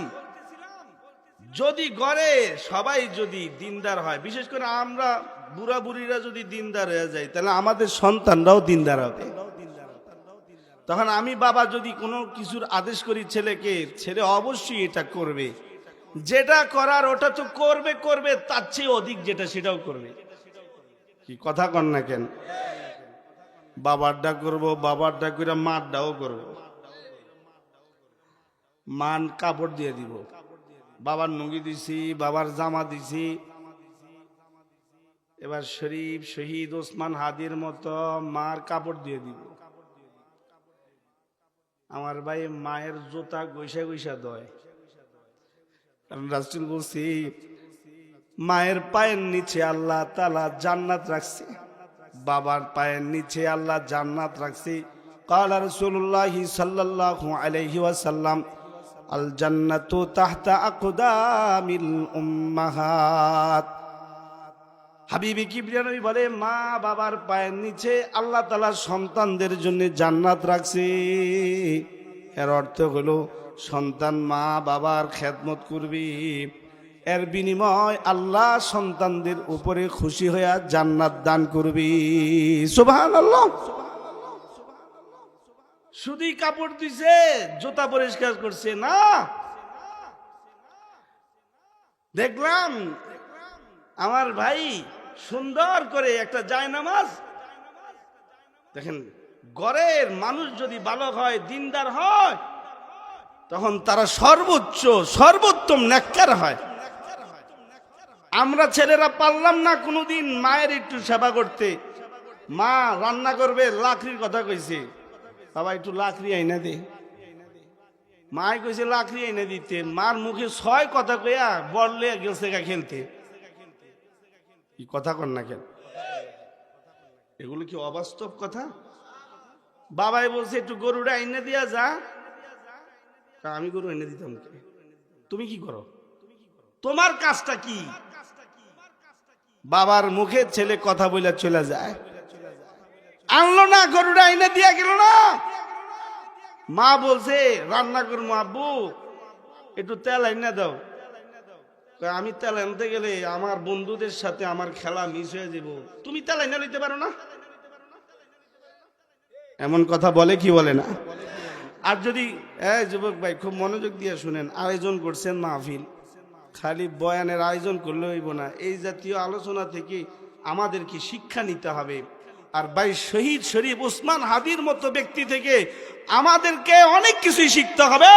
যদি গড়ে সবাই যদি দিনদার হয়, বিশেষ করে আমরা বুড়া বুড়িরা যদি দিনদার হয়ে যায়, তাহলে আমাদের সন্তানরাও দিনদার হবে। তখন আমি বাবা যদি কোনো কিছুর আদেশ করি ছেলেকে, ছেলে অবশ্যই এটা করবে, যেটা করার ওটা তো করবে করবে, তার চেয়ে অধিক যেটা সেটাও করবে। কি কথা কন না কেন? বাবারটা করবো, বাবারটা করে মারটাও করবো। মান কাপড় দিয়ে দিব, বাবার নুঙ্গি দিছি, বাবার জামা দিছি। এবার শরীফ শহীদ ওসমান হাদির মতো মার কাপড় দিয়ে দিব। আমার ভাই মায়ের জুতা গৈসা গৈসা দয়, কারণ রাসূল বলছি মায়ের পায়ের নিচে আল্লাহ তাআলা জান্নাত রাখছে, বাবার পায়ের নিচে আল্লাহ জান্নাত রাখছে। ক্বালা রাসূলুল্লাহ সাল্লাল্লাহু আলাইহি ওয়াসাল্লাম, আল জান্নাতু তাহতা আকদামিল উম্মাহাত। হাবিবি কিবরিয়া নবী বলে, মা বাবার পায়ের নিচে আল্লাহ তাআলা সন্তানদের জন্য জান্নাত রাখছে। এর অর্থ হলো সন্তান মা বাবার খেদমত করবে, এর বিনিময় আল্লাহ সন্তানদের উপরে খুশি হয়ে জান্নাত দান করবে। সুবহানাল্লাহ। শুধুই কাপড় দিছে, জুতা পরিষ্কার করছে না। দেখলাম আমার ভাই সুন্দর করে একটা জায়নামাজ, দেখেন ঘরের মানুষ যদি ভালো হয়, দিনদার হয়, তখন তারা সর্বোচ্চ সর্বোত্তম নেককার হয়। আমরা ছেলেরা পারলাম না কোনোদিন মায়ের একটু সেবা করতে। মা রান্না করবে, লাকড়ির কথা কইছে, বাবা একটু লাকড়ি আইনা দে। মায় কইছে লাকড়ি আইনা দিতে, মার মুখে 6 কথা কইয়া বললে গেছে গা খেলতে। কি কথা কন না কেন? এগুলো কি অবাস্তব কথা? বাবাই বলছে একটু গরুটা আইনা দিয়া যা, আমি গরু এনে দিতাম। তুমি কি করো? তোমার কাজটা কি? বাবার মুখে ছেলে কথা বলে চলে যায়, আনলো না, গরুটা এনে দিয়া গেল না। মা বলছে রান্না করবো, আব্বু একটু তেল এনে দাও। আমি তেল আনতে গেলে আমার বন্ধুদের সাথে আমার খেলা মিস হয়ে যাব, তুমি তেল এনে নিতে পারো না? এমন কথা বলে কি বলে না? আর যদি যুবক ভাই খুব মনোযোগ দিয়ে শুনেন, আয়োজন করছেন মাহফিল, খালি বয়ানের আয়োজন করলে হইব না। এই জাতীয় আলোচনা থেকে আমাদের কি শিক্ষা নিতে হবে। আর ভাই শহীদ শরীফ ওসমান হাদির মতো ব্যক্তি থেকে আমাদেরকে অনেক কিছুই শিখতে হবে।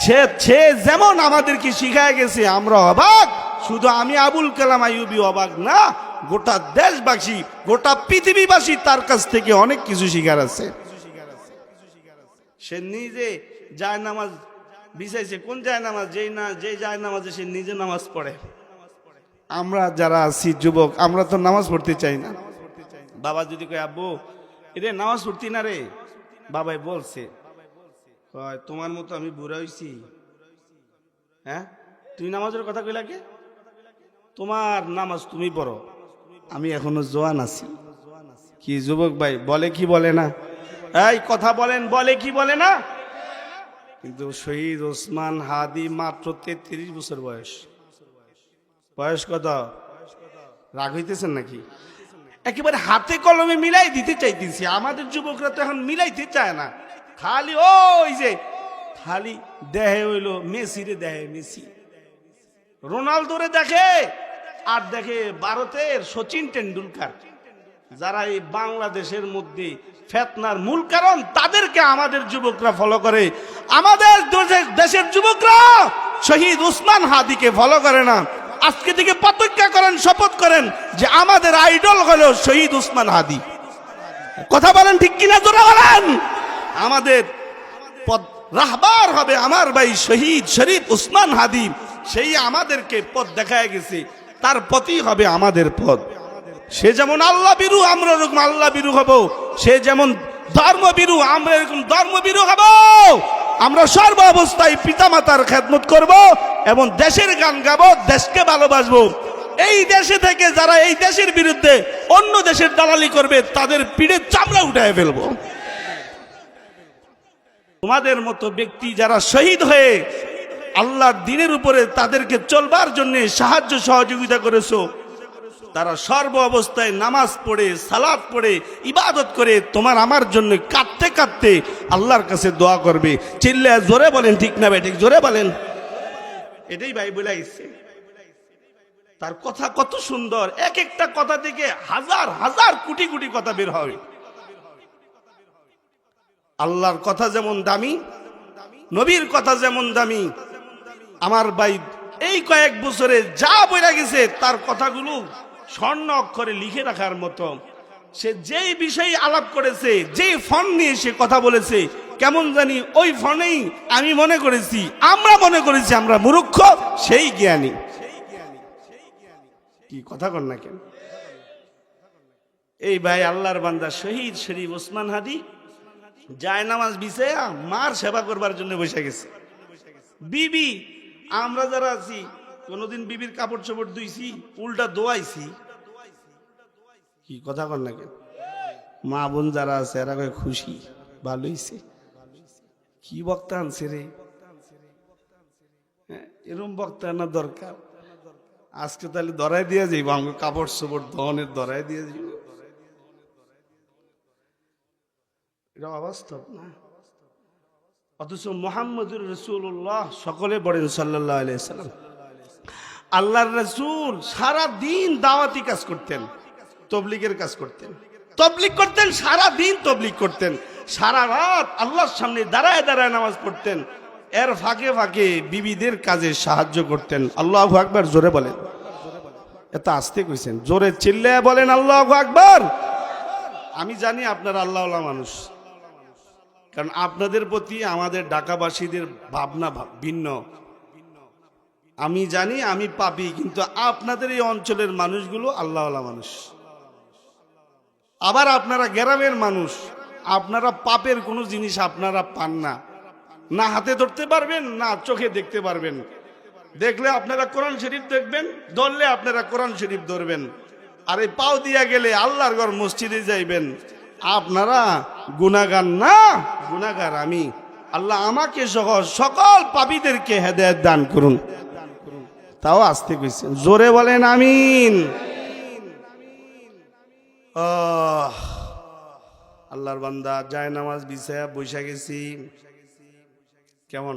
সে যেমন আমাদেরকে শিখায় গেছে, আমরা অবাক। শুধু আমি আবুল কালাম আইয়ুবী অবাক না, গোটা দেশবাসী, গোটা পৃথিবীবাসী তার কাছ থেকে অনেক কিছু শিখার আছে। সে নিজে যায় নামাজ বিছাইছে, কোন যায় নামাজ? যে যায় নামাজে সে নিজে নামাজ পড়ে। আমরা যারা আছি যুবক, আমরা তো নামাজ পড়তে চাই না। বাবা যদি কয় আব্বু এরে নামাজ পড়তি না রে, বাবাই বলছে তোমার মতো আমি বুড়া হইছি? হ্যাঁ, তুই নামাজের কথা কইলা কে? তোমার নামাজ তুমি পড়ো, আমি এখনো জোয়ান আছি। কি যুবক ভাই বলে কি বলে না? এই কথা বলেন, বলে কি বলে না? কিন্তু শহীদ ওসমান হাদি মাত্র 33 বছর বয়স। বয়স কত? রাগ হইতেছেন নাকি? একেবারে হাতে কলমে মিলাই দিতে চাইতেছি। আমাদের যুবকরা তো এখন মিলাইতে চায় না, খালি ওই যে খালি দেহে হইলো মেসি রে, দেহে মেসি, রোনালদোরে দেখে, আর দেখে ভারতের সচিন টেন্ডুলকার। যারা এই বাংলাদেশের মধ্যে ফেতনার মূল কারণ, তাদেরকে আমাদের যুবকরা ফলো করে। আমাদের দেশের যুবকরা শহীদ ওসমান হাদিকে ফলো করে না। আজকে থেকে প্রতিজ্ঞা করেন, শপথ করেন যে আমাদের আইডল হলো শহীদ ওসমান হাদি। কথা বলেন ঠিক কিনা? জোরে বলেন। আমাদের পথ রাহবার হবে আমার ভাই শহীদ শরীফ ওসমান হাদি। সেই আমাদেরকে পথ দেখায় গেছে, তার পথই হবে আমাদের পথ। সে যেমন আল্লাহ বিরু, আমরা এরকম আল্লাহ বিরু হব। সে যেমন ধর্মবিরু, আমরা এরকম ধর্মবিরু হব। আমরা সর্ব অবস্থায় পিতামাতার খেদমত করব এবং দেশের গান গাবো, দেশকে ভালোবাসবো। এই দেশে থেকে যারা এই দেশের বিরুদ্ধে অন্য দেশের দালালি করবে তাদের পিঠের চামড়া উঠায় ফেলবো। তোমাদের মতো ব্যক্তি যারা শহীদ হয়ে আল্লাহর দ্বীনের উপরে তাদেরকে চলবার জন্য সাহায্য সহযোগিতা করেছো, তারা সর্ব অবস্থায় নামাজ পড়ে সালাত পড়ে ইবাদত করে তোমার আমার জন্য কাঁদতে কাঁদতে আল্লাহর কাছে দোয়া করবে। চিল্লা জোরে বলেন ঠিক না ভাই? ঠিক জোরে বলেন। এটাই ভাই বলে আসছে। তার কথা কত সুন্দর, এক একটা কথা থেকে হাজার হাজার কোটি কোটি কথা বের হবে। আল্লাহর কথা যেমন দামি, নবীর কথা যেমন দামি। আমার ভাই এই কয়েক বছরে যা বইরা গেছে তার কথাগুলো স্বর্ণ অক্ষরে লিখে রাখার মতো। সে যেই বিষয়ে আলাপ করেছে, যেই ফোন নিয়ে সে কথা বলেছে, কেমন জানি ওই ফোনেই আমি মনে করেছি, আমরা মনে করেছি আমরা মূর্খ, সেই জ্ঞানী। কি কথা কর না কেন? এই ভাই আল্লাহর বান্দা শহীদ শরীফ ওসমান হাদি যায় নামাজ বিছায়া মার সেবা করবার জন্য বসে গেছে। বিবি, আমরা যারা আছি কোনদিন বিবির কাপড় চোপড় ধুইছি, উল্টা দোয়াইছি। কি কথা কর না কেন? মা বোন যারা আছে এরা খুশি, ভালো হইছে। কি বক্তা আনছে রে, এরম বক্তা আনা দরকার। আজকে তাহলে ধরাই দিয়ে যাইব, আমাকে কাপড় চোপড় ধনের ধরাই দিয়ে যাইব। এটা অবাস্তব না? অথচ মুহাম্মদুর রাসূলুল্লাহ, সকলে বলেন সাল্লাল্লাহু আলাইহি সাল্লাম, আল্লাহর রাসূল সারা দিন দাওয়াতি কাজ করতেন, তবলিগের কাজ করতেন, তবলিগ করতেন, সারা দিন তবলিগ করতেন, সারা রাত আল্লাহর সামনে দাঁড়ায় দাঁড়ায় নামাজ পড়তেন, এর ফাঁকে ফাঁকে বিবিদের কাজে সাহায্য করতেন। আল্লাহু আকবার, জোরে বলেন। এত আস্তে কইছেন, জোরে চিল্লায় বলেন আল্লাহু আকবার। আমি জানি আপনারা আল্লাহওয়ালা মানুষ, কারণ আপনাদের প্রতি আমাদের ঢাকাবাসীদের ভাবনা ভিন্ন। আমি জানি আমি পাপী, কিন্তু আপনাদের এই অঞ্চলের মানুষগুলো আল্লাহওয়ালা মানুষ। আবার আপনারা গ্রামের মানুষ, আপনারা পাপের কোনো জিনিস আপনারা পান না, না হাতে ধরতে পারবেন না চোখে দেখতে পারবেন। দেখলে আপনারা কোরআন শরীফ দেখবেন, ধরলে আপনারা কোরআন শরীফ ধরবেন, আর এই পাও দিয়া গেলে আল্লাহর ঘর মসজিদে যাইবেন। আপনারা গুনাহগার না, গুনাহগার আমি। আল্লাহ আমাকে সহ সকল পাপীদেরকে হেদায়েত দান করুন। তাও আসতে কইছেন, জোরে বলেন আমিন। আল্লাহর বান্দা যায় নামাজ বিছায়া বৈশা গেছি। কেমন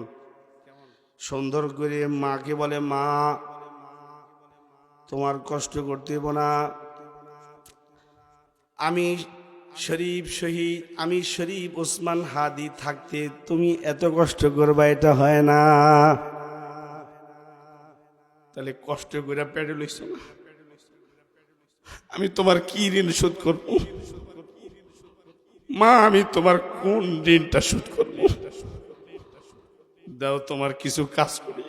সুন্দর করে মাকে বলে, মা তোমার কষ্ট করতে হইব না, আমি শরীফ শহীদ, আমি শরীফ ওসমান হাদি থাকতে তুমি এত কষ্ট করবা, এটা হয় না। তাহলে কষ্ট করে পেটে লইছ না, আমি তোমার কি ঋণ শোধ করব? মা আমি তোমার কোন ঋণটা শোধ করব? দাও তোমার কিছু কাজ করি,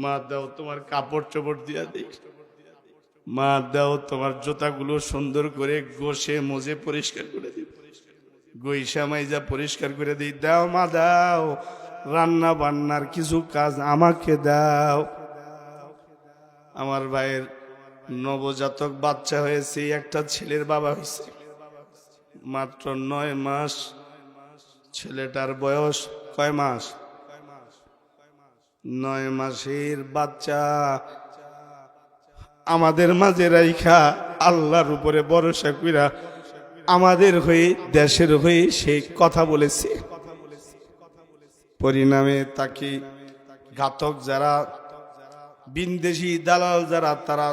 মা দাও তোমার কাপড় চোপড় দিয়া দিই, মা দাও তোমার জুতাগুলো সুন্দর করে গোসে মজে পরিষ্কার করে দিই, গইসা মাইজা পরিষ্কার করে দিই, দাও মা দাও, রান্না বান্নার কিছু কাজ আমাকে দাও। আমার ভাইয়ের নবজাতক বাচ্চা হয়েছে, একটা ছেলের বাবা হয়েছে, মাত্র 9 মাস। ছেলেটার বয়স কয় মাস? 9 মাসের বাচ্চা আমাদের মাঝে রাইখা আল্লাহর উপরে ভরসা কইরা আমাদের হয়ে দেশের হয়ে সে কথা বলেছে। পরিণামে তাকে ঘাতক যারা, বিন্দেশি দালাল যারা, তারা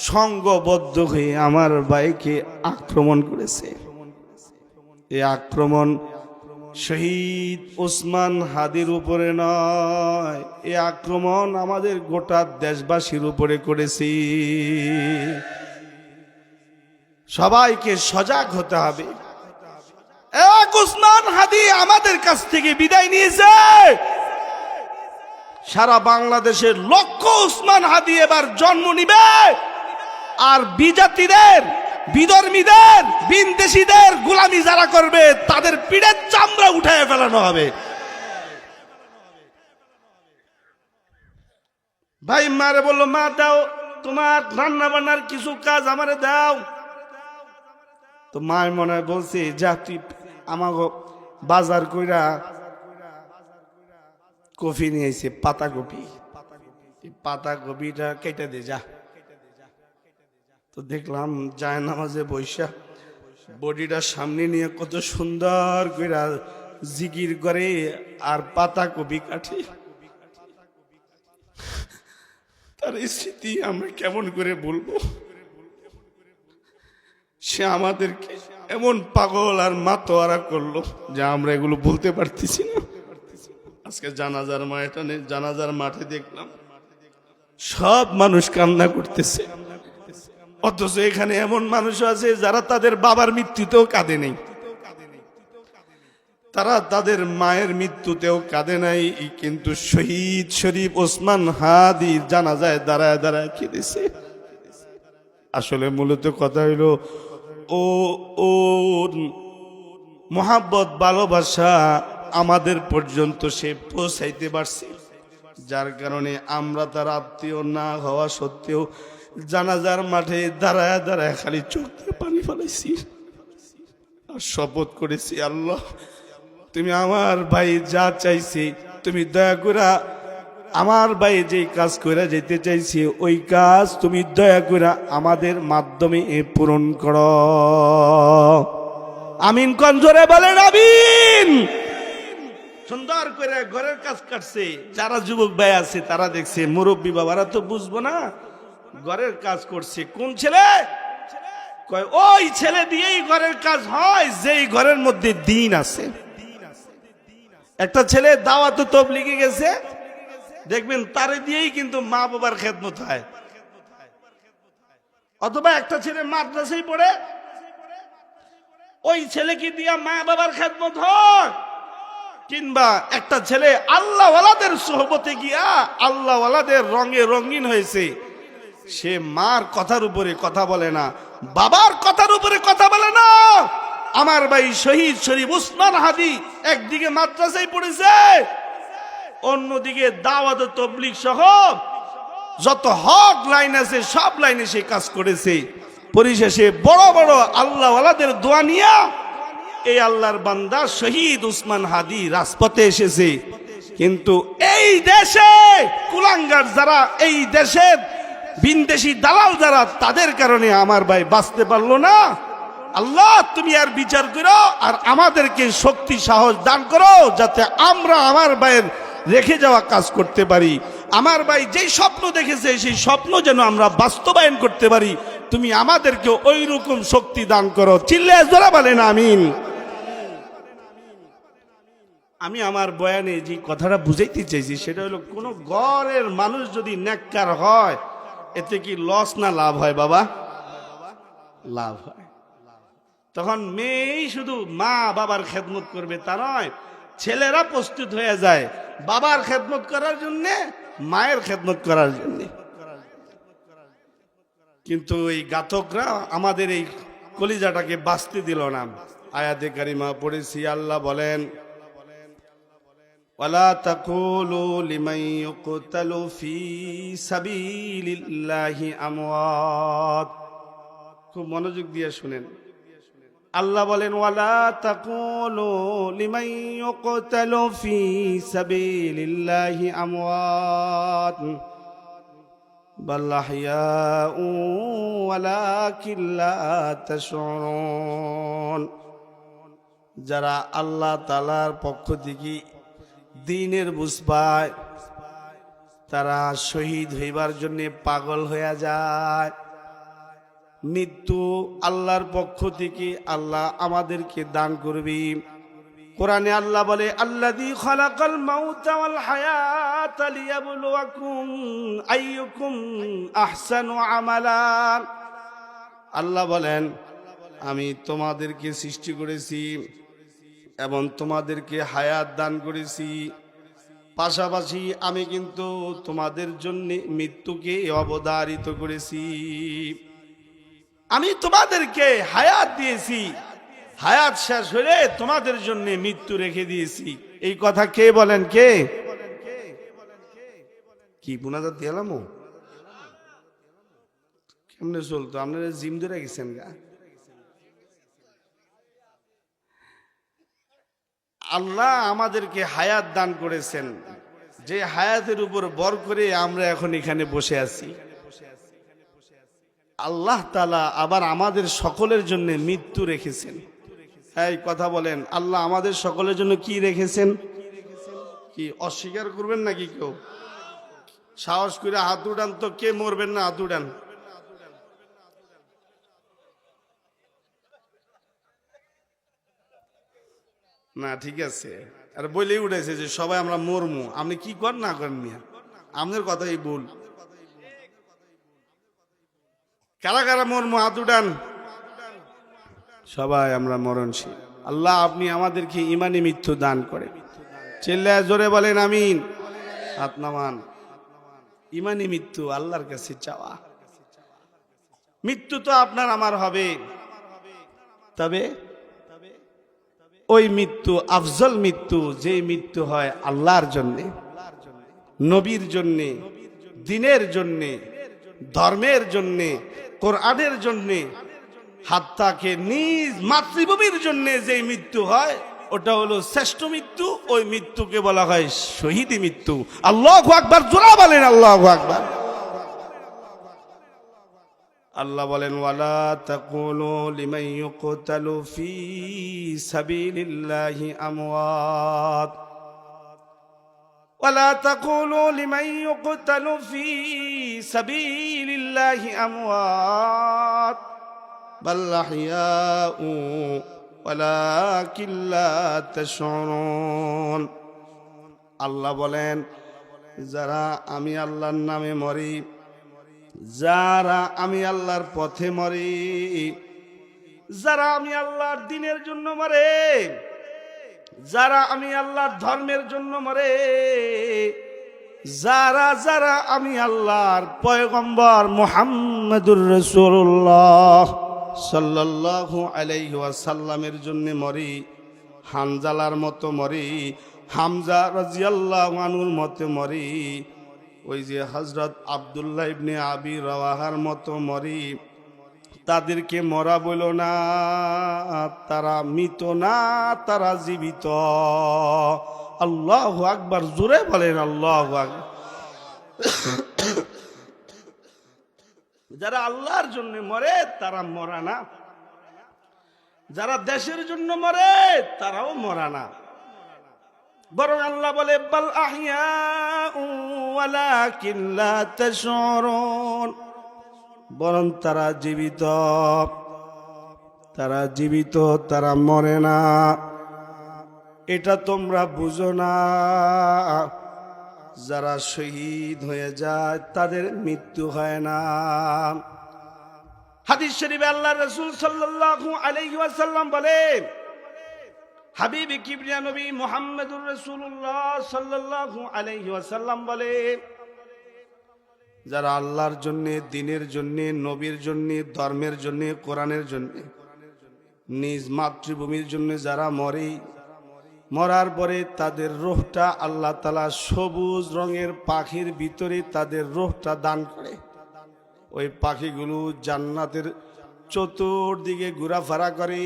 সংঘবদ্ধ হয়ে আমার ভাইকে আক্রমণ করেছে। এই আক্রমণ শহীদ ওসমান হাদির উপরে নয়, এই আক্রমণ আমাদের গোটা দেশবাসীর উপরে করেছি। সবাইকে সজাগ হতে হবে। এক ওসমান হাদি আমাদের কাছ থেকে বিদায় নিয়েছে, সারা বাংলাদেশের লক্ষ ওসমান হাদি এবার জন্ম নিবে, আর বিজাতিদের, বিধর্মীদের, বিনদেশীদের গোলামি যারা করবে তাদের পিঠের চামড়া উঠায় ফেলানো হবে। ভাই মারে বললো, মা দাও, তোমার রান্না বান্নার কিছু কাজ আমারে দাও। তো মায় মনে হয় বলছে, যা তুই আমাকে বাজার কইরা কফি নিয়ে আইছে, পাতা কপি, পাতা কপিটা কেটে দে যা। তো দেখলাম যায় নামাজে বৈশা বডিটা সামনে নিয়ে কত সুন্দর কইরা জিকির করে আর পাতা কপি কাটে। তার স্মৃতি আমরা কেমন করে বলবো? সে আমাদেরকে এমন পাগল আর মাতোয়ারা করলো যে আমরা এগুলো বলতে পারতেছি না। আজকে জানাজার মাঠে দেখলাম সব মানুষ কান্না করতেছে, অথচ এখানে এমন মানুষ আছে যারা তাদের বাবার মৃত্যুতেও কাঁদে নেই, তারা তাদের মায়ের মৃত্যুতেও কাঁদে নাই, কিন্তু শহীদ শরীফ ওসমান হাদি জানাজায় দাঁড়ায় দাঁড়ায় কেঁদেছে। আসলে মূলত কথা হইল ও মোহাব্বত ভালোবাসা আমাদের পর্যন্ত সে পৌঁছাইতে পারছে, যার কারণে আমরা তার আত্মীয় না হওয়া সত্ত্বেও জানাজার মাঠে দাঁড়ায় দাঁড়ায় খালি চোখ দিয়ে পানি ফেলাইছি আর শপথ করেছি, আল্লাহ তুমি আমার ভাই যা চাইছে তুমি দয়া করে, আমার ভাই যেই কাজ করে যেতে চাইছে ওই কাজ তুমি দয়া করে আমাদের মাধ্যমে পূরণ করো। আমিন কোন জোরে বলেন আমিন। সুন্দর করে ঘরের কাজ কাটছে, যারা যুবক ভাই আছে তারা দেখছে, মুরব্বী বাবারা তো বুঝবো না, ঘরের কাজ করছে। কোন ছেলে? কয় ওই ছেলে দিয়েই ঘরের কাজ হয় যেই ঘরের মধ্যে দিন আছে। একটা ছেলে দাওয়াত তাবলীগে গেছে, দেখবেন তারে দিয়েই কিন্তু মা বাবার খেদমত হয়। অথবা একটা ছেলে মাদ্রাসায় পড়ে, ওই ছেলেকে দিয়া মা বাবার খেদমত হয়। কিংবা একটা ছেলে আল্লাহওয়ালাদের সোহবতে গিয়া আল্লাহওয়ালাদের রঙে রঙিন হয়েছে, সে মার কথার উপরে কথা বলে না, বাবার কথার উপরে কথা বলে না। আমার ভাই শহীদ শরীফ ওসমান হাদি একদিকে মাদ্রাসায় পড়েছে, অন্যদিকে দাওয়াত তাবলীগ সহ যত হক লাইন আছে সব লাইনে সে কাজ করেছে। পরিশেষে বড় বড় আল্লাহওয়ালাদের দোয়া নিয়া এই আল্লাহর বান্দা শহীদ ওসমান হাদি রাজপথে এসেছে। কিন্তু এই দেশে কুলাঙ্গার যারা, এই দেশের বিনদেশি দালাল যারা, তাদের কারণে আমার ভাই বাঁচতে পারলো না। আল্লাহ তুমি আর বিচার করো আর আমাদেরকে শক্তি সাহস দান করো, যাতে আমরা আমার ভাইয়ের রেখে যাওয়া কাজ করতে পারি। আমার ভাই যেই স্বপ্ন দেখেছে সেই স্বপ্ন যেন আমরা বাস্তবায়ন করতে পারি, তুমি আমাদেরকে ওই রকম শক্তি দান করো। চিল্লায় জোরে বলেন আমিন। আমি আমার বয়ানে যে কথাটা বুঝাইতে চাইছি সেটা হলো, কোন ঘরের মানুষ যদি নেককার হয় এতে কি লস না লাভ হয় বাবা? লাভ হয়। তখন মেয়েই শুধু মা বাবার খেদমত করবে তা নয়, ছেলেরা প্রস্তুত হয়ে যায় বাবার খেদমত করার জন্য, মায়ের খেদমত করার জন্য। কিন্তু এই ঘাতকরা আমাদের এই কলিজাটাকে বাঁচতে দিল না। আয়াতে কারিমা পড়েছি, আল্লাহ বলেন, ওয়ালা তাকুলু লিমান ইউকতালু ফি সাবিলিল্লাহি আমওয়াত। খুব মনোযোগ দিয়ে শুনেন, আল্লাহ বলেন, ওয়ালা তাকুলু লিমান ইউকতালু ফি সাবিলিল্লাহি আমওয়াত বাল আহইয়াউ ওয়ালাকিন লা তাশউরুন। যারা আল্লাহ তাআলার পক্ষ থেকে দ্বীনের বুঝ পায় তারা শহীদ হইবার জন্য পাগল হয়ে যায়। মৃত্যু আল্লাহর পক্ষ থেকে আল্লাহ আমাদেরকে দান করবে। কোরআনে আল্লাহ বলে, আল্লাযী খালাকাল মাউতা ওয়াল হায়াতা লিয়াবলুয়াকুম আইয়ুকুম আহসানু আমালা। আল্লাহ বলেন, আমি তোমাদেরকে সৃষ্টি করেছি এবং তোমাদেরকে হায়াত দান করেছি, পাশাপাশি আমি কিন্তু তোমাদের জন্য মৃত্যুকে অবধারিত করেছি। আমি তোমাদেরকে হায়াত দিয়েছি, হায়াত শেষ হলে তোমাদের জন্য মৃত্যু রেখে দিয়েছি। এই কথা কে বলেন? কে? কি মুনাজাত দিলাম? কেমনে চলতো? আপনারা জিম ধরে গেছেন গা। আল্লাহ আমাদেরকে হায়াত দান করেছেন, যে হায়াতের উপর ভর করে আমরা এখন এখানে বসে আছি। আল্লাহ তাআলা আবার আমাদের সকলের জন্য মৃত্যু রেখেছেন। এই কথা বলেন, আল্লাহ আমাদের সকলের জন্য কি রেখেছেন? কি অস্বীকার করবেন নাকি কেউ? সাহস করে হাত উঠান তো, কে মরবেন না? হাত উঠান। না ঠিক আছে, আর বলেই উঠেছে যে সবাই আমরা মরমু। আপনি কি করেন না করেন মিয়া, আপনার কথাই বল। কারা কারা মরমু? হাত উঠান। সবাই আমরা মরণশীল। আল্লাহ আপনি আমাদেরকে ইমানি মৃত্যু দান করে। চিল্লায় জোরে বলেন আমিন। হাত নামান। ইমানি মৃত্যু আল্লাহর কাছে চাওয়া। মৃত্যু তো আপনার আমার হবে, তবে ওই মৃত্যু আফজল মৃত্যু, যে মৃত্যু হয় আল্লাহর জন্যে, নবীর জন্যে, দ্বীনের জন্যে, ধর্মের জন্যে, কোরআনের জন্যে, হাত্তাকে নিজ মাতৃভূমির জন্যে যে মৃত্যু হয়, ওটা হলো শ্রেষ্ঠ মৃত্যু। ওই মৃত্যুকে বলা হয় শহীদি মৃত্যু। আল্লাহু আকবার, জোরে বলেন আল্লাহু আকবার। আল্লাহ বলেন, ওয়ালা তাকুলু লিমান ইউকতালু ফি সাবিলিল্লাহি আমওয়াত, ওয়ালা তাকুলু লিমান ইউকতালু ফি সাবিলিল্লাহি আমওয়াত বাল আহইয়াউ ওয়ালাকিন লা তাশউরুন। আল্লাহ বলেন, যারা আমি আল্লাহর নামে মরি, যারা আমি আল্লাহর পথে মরে, যারা আমি আল্লাহর দ্বীনের জন্য মরে, যারা আমি আল্লাহর ধর্মের জন্য মরে, যারা যারা আমি আল্লাহর পয়গম্বর মুহাম্মদুর রাসূলুল্লাহ সাল্লাল্লাহু আলাইহি ওয়াসাল্লামের জন্য মরি, হানজালার মতো মরি, হামজা রাদিয়াল্লাহু আনহুর মতো মরি, ওই যে হযরত আব্দুল্লাহ ইবনে আবি রাওয়াহার মতো মরি, তাদেরকে মরা বলো না, তারা মৃত না, তারা জীবিত। আল্লাহু আকবার, জোরে বলেন আল্লাহু আকবার। যারা আল্লাহর জন্য মরে তারা মরা না, যারা দেশের জন্য মরে তারাও মরা না, বরং আল্লাহ বলে বাল আহইয়াউ ওয়ালাকিন লা তাশউরুন, বরং তারা জীবিত, তারা জীবিত, তারা মরে না। এটা তোমরা বুঝো না। যারা শহীদ হয়ে যায় তাদের মৃত্যু হয় না। হাদিস শরীফে আল্লাহর রাসূল সাল্লাল্লাহু আলাইহি ওয়াসাল্লাম বলেন, হাবিব কিবরিয়া নবী মুহাম্মদুর রাসূলুল্লাহ সাল্লাল্লাহু আলাইহি ওয়াসাল্লাম বলে, যারা আল্লাহর জন্য, দ্বীনের জন্য, নবীর জন্য, ধর্মের জন্য, কোরআনের জন্য, নিজ মাতৃভূমির জন্য যারা মরে, মরার পরে তাদের রূহটা আল্লাহ তাআলা সবুজ রঙের পাখির ভিতরে তাদের রূহটা দান করে। ওই পাখিগুলো জান্নাতের চতুর্দিকে ঘোরাফেরা করে,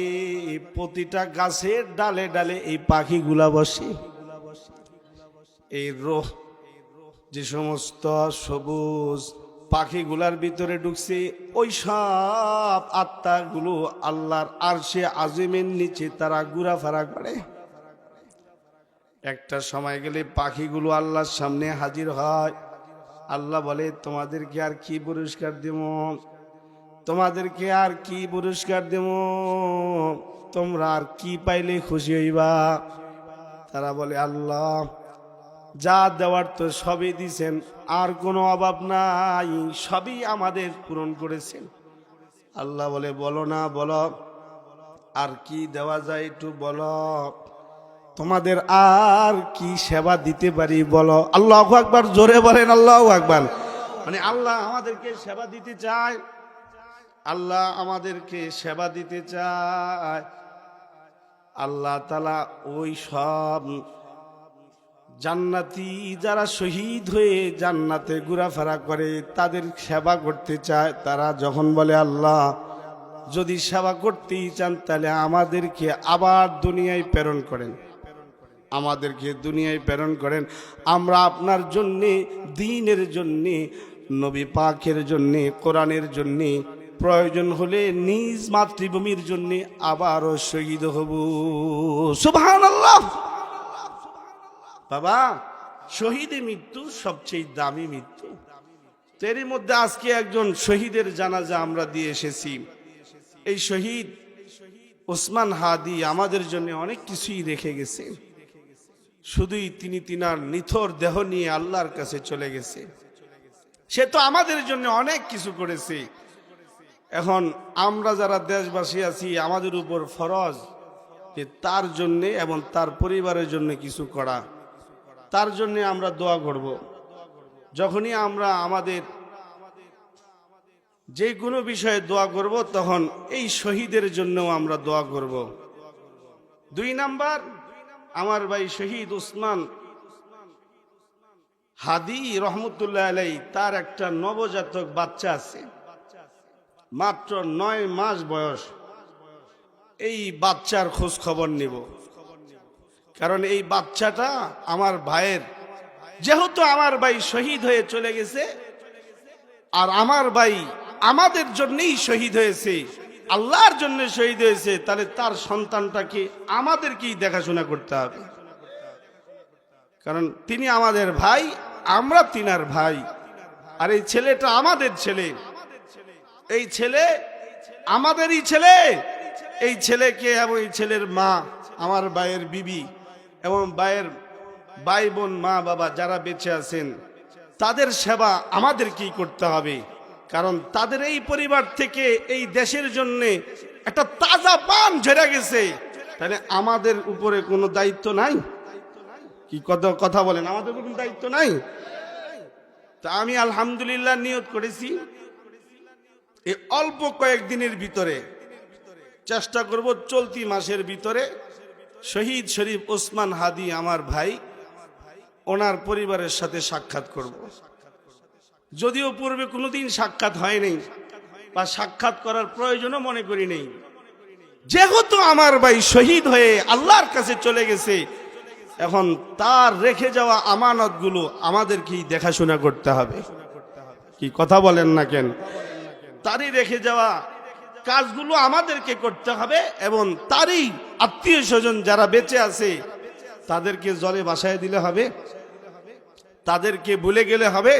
প্রতিটা গাছের ডালে ডালে এই পাখিগুলা বসে। এই রূহ যে সমস্ত সবুজ পাখিগুলার ভিতরে ঢুকছে, ওই সব আত্মাগুলো আল্লাহর আরশে আজিমের নিচে তারা ঘোরাফেরা করে। একটা সময় গেলে পাখিগুলো আল্লাহর সামনে হাজির হয়। আল্লাহ বলে, তোমাদেরকে আর কি পুরস্কার দেব, তোমাদেরকে আর কি পুরস্কার দেব, তোমরা আর কি পাইলে খুশি হইবা? তারা বলে, আল্লাহ যা দেওয়ার তো সবই দিছেন, আর কোনো অভাব নাই, সবই আমাদের পূরণ করেছেন। আল্লাহ বলে, বলো না, বলো আর কি দেওয়া যায়, একটু বলো, তোমাদের আর কি সেবা দিতে পারি বলো। আল্লাহু আকবার, জোরে বলেন আল্লাহু আকবার। মানে আল্লাহ আমাদেরকে সেবা দিতে চায়, আল্লাহ আমাদেরকে সেবা দিতে চায়। আল্লাহ তাআলা ওই সব জান্নাতি যারা শহীদ হয়ে জান্নাতে ঘোরাফেরা করে তাদের সেবা করতে চায়, তারা যখন বলে আল্লাহ যদি সেবা করতেই চান তাহলে আমাদেরকে আবার দুনিয়ায় প্রেরণ করেন, আমাদেরকে দুনিয়ায় প্রেরণ করেন, আমরা আপনার জন্যে, দ্বীনের জন্যে, নবী পাকের জন্যে, কোরআনের জন্যে, প্রয়োজন হলে নিজ মাতৃভূমির জন্যে আবারও শহীদ হব। সুবহানাল্লাহ। বাবা, শহীদের মৃত্যু সবচেয়ে দামি মৃত্যু। এরই মধ্যে আজকে একজন শহীদের জানাজা আমরা দিয়ে এসেছি। এই শহীদ ওসমান হাদি আমাদের জন্য অনেক কিছুই রেখে গেছে, শুধুই তিনি তিনার নিথর দেহ নিয়ে আল্লাহর কাছে চলে গেছে। সে তো আমাদের জন্য অনেক কিছু করেছে। এখন আমরা যারা দেশবাসী আছি, আমাদের উপর ফরজ যে তার জন্যে এবং তার পরিবারের জন্য কিছু করা, তার জন্য আমরা দোয়া করব। যখনই আমরা আমাদের যে কোনো বিষয়ে দোয়া করব, তখন এই শহীদের জন্যও আমরা দোয়া করব। 2 নাম্বার, আমার ভাই শহীদ ওসমান হাদি রহমতুল্লাহ আলাই, তার একটা নবজাতক বাচ্চা আছে, মাত্র 9 মাস বয়স। এই বাচ্চার খোঁজ খবর নিব, কারণ এই বাচ্চাটা আমার ভাইয়ের। যেহেতু আমার ভাই শহীদ হয়ে চলে গেছে, আর আমার ভাই আমাদের জন্যই শহীদ হয়েছে, আল্লাহর জন্য শহীদ হয়েছে, তাহলে তার সন্তানটাকে আমাদেরকেই দেখাশোনা করতে হবে। কারণ তিনি আমাদের ভাই, আমরা তিনার ভাই, আর এই ছেলেটা আমাদের ছেলে, এই ছেলে আমাদেরই ছেলে। এই ছেলেকে এবং এই ছেলের মা, আমার ভাইয়ের বিবি এবং ভাইয়ের ভাই বোন, মা বাবা যারা বেঁচে আছেন, তাদের সেবা আমাদেরকেই করতে হবে। কারণ তাদের এই পরিবার থেকে এই দেশের জন্য একটা তাজা পান ঝরে গেছে, তাহলে আমাদের উপরে কোনো দায়িত্ব নাই? কি কথা বলেন, আমাদের কোনো দায়িত্ব নাই? তা আমি আলহামদুলিল্লাহ নিয়ত করেছি, এই অল্প কয়েকদিনের ভিতরে চেষ্টা করব, চলতি মাসের ভিতরে শহীদ শরীফ ওসমান হাদি আমার ভাই, ওনার পরিবারের সাথে সাক্ষাৎ করব। যদিও পূর্বে কোনোদিন সাক্ষাৎ হয়নি বা সাক্ষাৎ করার প্রয়োজনও মনে করি নেই, যেহেতু আমার ভাই শহীদ হয়ে আল্লাহর কাছে চলে গেছে, এখন তার রেখে যাওয়া আমানতগুলো আমাদেরকেই দেখাশোনা করতে হবে। কি কথা বলেন না কেন? তারই রেখে যাওয়া কাজগুলো আমাদেরকে করতে হবে, এবং তারই আত্মীয় স্বজন যারা বেঁচে আছে তাদেরকে জলে ভাসায় দিলে হবে? তাদেরকে ভুলে গেলে হবে?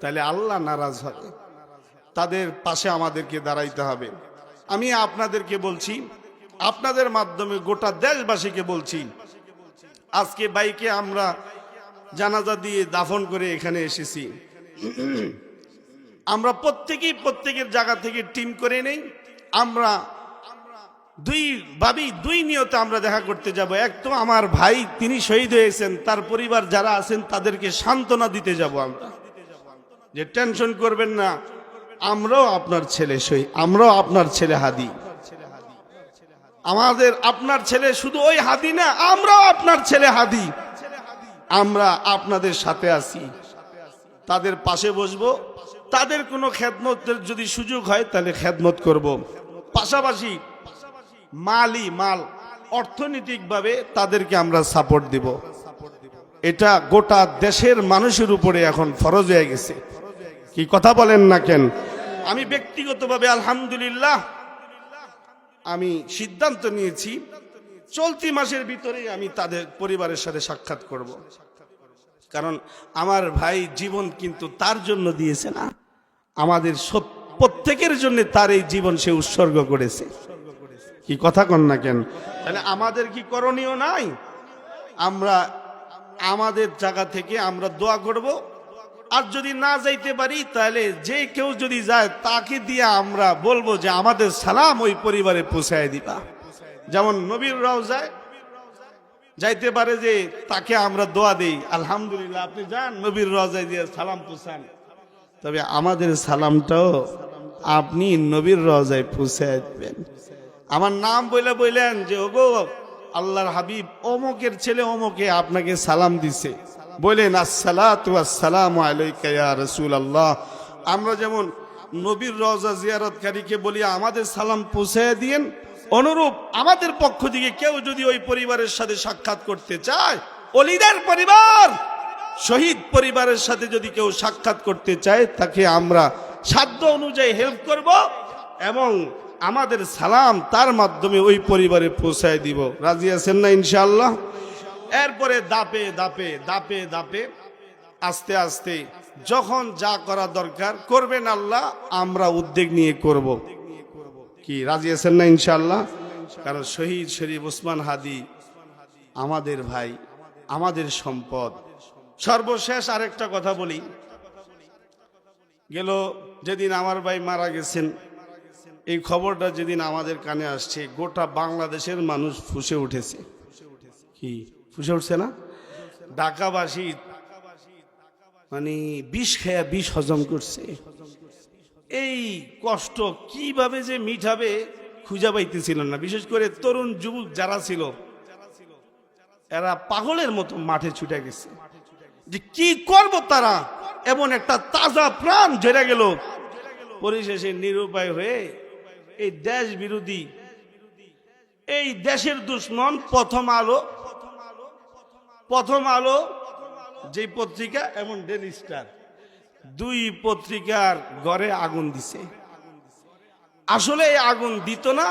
তাহলে আল্লাহ নারাজ হবে। তাদের পাশে আমাদেরকে দাঁড়াইতে হবে। আমি আপনাদেরকে বলছি, আপনাদের মাধ্যমে গোটা দেশবাসীকে বলছি, আজকে বাইকে আমরা জানাজা দিয়ে দাফন করে এখানে এসেছি। আমরা প্রত্যেকেই প্রত্যেকের জায়গা থেকে টিম করে নেই। আমরা দুই নিয়তে আমরা দেখা করতে যাব। এক তো আমার ভাই তিনি শহীদ হয়েছেন, তার পরিবার যারা আছেন তাদেরকে সান্ত্বনা দিতে যাব আমরা, যে টেনশন করবেন না, আমরাও আপনার ছেলে শহীদ, আমরাও আপনার ছেলে হাদি, আমাদের আপনার ছেলে শুধু ওই হাদি না, আমরাও আপনার ছেলে হাদি, আমরা আপনাদের সাথে আছি। তাদের পাশে বসবো, তাদের কোনো খেদমতের যদি সুযোগ হয় তাহলে খেদমত করব। পাশাপাশি মাল অর্থনৈতিকভাবে তাদেরকে আমরা সাপোর্ট দিব। এটা গোটা দেশের মানুষের উপরে এখন ফরজ হয়ে গেছে। কি কথা বলেন না কেন? আমি ব্যক্তিগতভাবে আলহামদুলিল্লাহ আমি সিদ্ধান্ত নিয়েছি, চলতি মাসের ভিতরেই আমি তাদের পরিবারের সাথে সাক্ষাৎ করব। কারণ আমার ভাই জীবন কিন্তু তার জন্য দিয়েছে না, আমাদের প্রত্যেকের জন্য তার এই জীবন সে উৎসর্গ করেছে। কি কথা কন না কেন? তাহলে আমাদের কি করণীয় নাই? আমরা আমাদের জায়গা থেকে আমরা দোয়া করব, আর যদি না যাইতে পারি তাহলে যে কেউ যদি যায় তাকে দিয়ে আমরা বলবো যে আমাদের সালাম ওই পরিবারে পৌঁছায় দিবা। যেমন নবীর রওজায় যাইতে পারে যে তাকে আমরা দোয়া দেই, আলহামদুলিল্লাহ আপনি যান নবীর রওজায় দিয়ে সালাম পৌঁছান, তবে আমাদের সালামটাও আপনি নবীর রওজায় পৌঁছায় দিবেন। আমার নাম বললেন যে ওগো আল্লাহর হাবিব অমুকের ছেলে অমুকে আপনাকে সালাম দিছে, বলেন আসসালাতু ওয়াসসালামু আলাইকা ইয়া রাসূলুল্লাহ। আমরা যেমন নবীর রওজা জিয়ারতকারীকে বলি আমাদের সালাম পৌঁছায় দিয়েন, অনুরূপ আমাদের পক্ষ থেকে কেউ যদি ওই পরিবারের সাথে সাক্ষাৎ করতে চায়, ওলিদের পরিবার, শহীদ পরিবারের সাথে যদি কেউ সাক্ষাৎ করতে চায়, তাকে আমরা সাধ্য অনুযায়ী হেল্প করব এবং আমাদের সালাম তার মাধ্যমে ওই পরিবারে পৌঁছায় দিব। রাজি আছেন না ইনশাআল্লাহ? এরপরে দাপে দাপে দাপে দাপে আস্তে আস্তে যখন যা করা দরকার করবেন আল্লাহ, আমরা উদ্যোগ নিয়ে করব। কি রাজি আছেন না ইনশাআল্লাহ? কারণ শহীদ শরীফ ওসমান হাদি আমাদের ভাই, আমাদের সম্পদ। সর্বশেষ আরেকটা কথা বলি, গেল যেদিন আমার ভাই মারা গেছেন, এই খবরটা যেদিন আমাদের কানে আসছে, গোটা বাংলাদেশের মানুষ ফুঁসে উঠেছে। কি ফুঁসে উঠছে না? ঢাকাবাসী মানে বিষ খেয়া বিষ হজম করছে। এই কষ্ট কিভাবে যে মিটাবে খুঁজে পাইতেছিল না। বিশেষ করে তরুণ যুবক যারা ছিল, এরা পাগলের মতো মাঠে ছুটে গেছে যে কি করব তারা। এমন একটা তাজা প্রাণ ঝরে গেল, পরিশেষে নিরুপায় হয়ে এই দেশ বিরোধী, এই দেশের দুশ্মন প্রথম আলো যে পত্রিকা এবং ডেইলি স্টার, দুই পত্রিকার ঘরে আগুন দিছে। আসলে এই আগুন দিত না,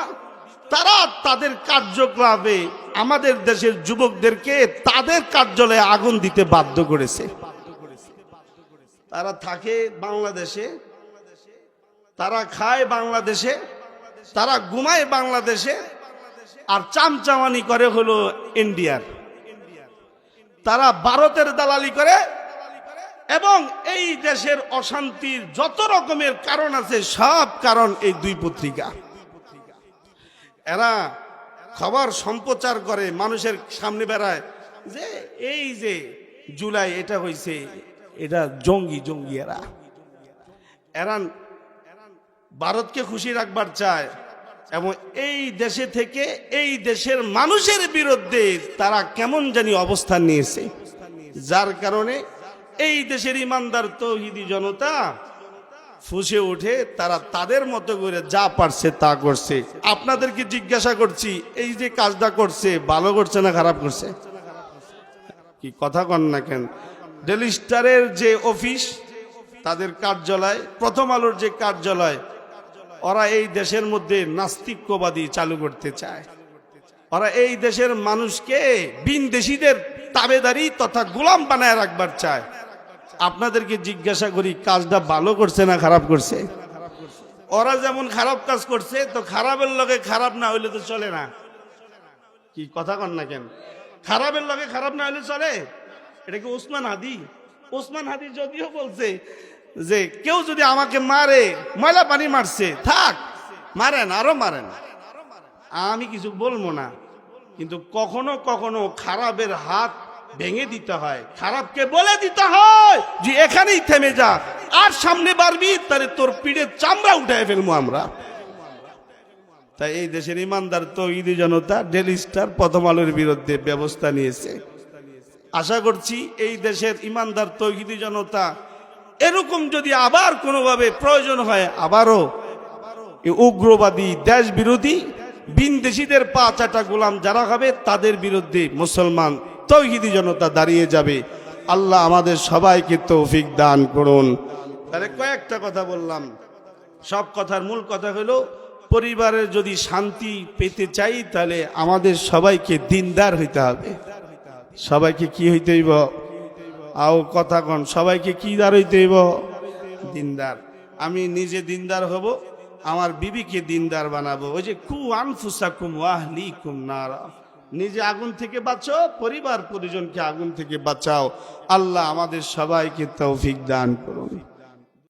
তারা তাদের কার্যকলাপে আমাদের দেশের যুবকদেরকে তাদের কার্যালয়ে আগুন দিতে বাধ্য করেছে। তারা থাকে বাংলাদেশে, তারা খায় বাংলাদেশে, তারা ঘুমায় বাংলাদেশে, আর চামচামানি করে হলো ইন্ডিয়ার। তারা ভারতের দালালি করে এবং এই দেশের অশান্তির যত রকমের কারণ আছে, সব কারণ এই দুই পত্রিকা। এরা খবর সম্প্রচার করে, মানুষের সামনে বেড়ায় যে এই যে জুলাই এটা হয়েছে, এটা জঙ্গি। এরা ভারতকে খুশি রাখবার চায় এবং এই দেশে থেকে এই দেশের মানুষের বিরুদ্ধে তারা কেমন জানি অবস্থান নিয়েছে, যার কারণে এই দেশের ইমানদার তৌহিদি জনতা ফুঁসে উঠে। তারা তাদের মতো করে যা পারছে তা করছে। আপনাদেরকে জিজ্ঞাসা করছি, এই যে কাজটা করছে ভালো করছে না খারাপ করছে? কি কথা কন না কেন? ডেইলি স্টারের যে অফিস, তাদের কার্যালয়, প্রথম আলোর যে কার্যালয়, ওরা এই দেশের মধ্যে নাস্তিক্যবাদী চালু করতে চায়। ওরা এই দেশের মানুষকে বিনদেশীদের তাবেদারি তথা গোলাম বানায় রাখবার চায়। আপনাদেরকে জিজ্ঞাসা করি, কাজটা ভালো করছে না খারাপ করছে? ওরা যেমন খারাপ কাজ করছে, তো খারাপের লগে খারাপ না হইলে তো চলে না। কি কথা কন না কেন? খারাপের লগে খারাপ না হইলে চলে? এটা কি ওসমান হাদি যদিও বলছে যে কেউ যদি আমাকে মারে, ময়লা পানি মারছে, থাক, মারেন, আরো মারেন, আমি কিছু বলবো না। কিন্তু কখনো কখনো খারাপের হাত ভেঙে দিতে হয়, খারাপকে বলে দিতে হয় যে এখানেই থেমে যা, আর সামনে বাড়বি তাহলে তোর পিঠে চামড়া উঠায় ফেলবো আমরা। তাই এই দেশের ইমানদার তৌহিদি জনতা ডেইলি স্টার, প্রথম আলোর বিরুদ্ধে ব্যবস্থা নিয়েছে। আশা করছি এই দেশের ইমানদার তৌহিদি জনতা এরকম যদি আবার কোনোভাবে প্রয়োজন হয়, আবারও উগ্রবাদী, দেশ বিরোধী, বিনদেশীদের পা চাটা গোলাম যারা হবে, তাদের বিরুদ্ধে মুসলমান তৌহিদি জনতা দাঁড়িয়ে যাবে। আল্লাহ আমাদের সবাইকে তৌফিক দান করুন। তাহলে কয়েকটা কথা বললাম, সব কথার মূল কথা হলো পরিবারের যদি শান্তি পেতে চাই, তাহলে আমাদের সবাইকে দিনদার হইতে হবে। সবাইকে কি হইতে হইব? আও কথা কন, সবাইকে কি দার হইতে হইব? দিনদার। আমি নিজে দিনদার হব, আমার বিবিকে দিনদার বানাবো। ওই যে কু আনফুসাকুম ওয়া আহলিকুম নারা, নিজে আগুন থেকে বাঁচো, পরিবার পরিজনকে আগুন থেকে বাঁচাও। আল্লাহ আমাদের সবাইকে তৌফিক দান করুন।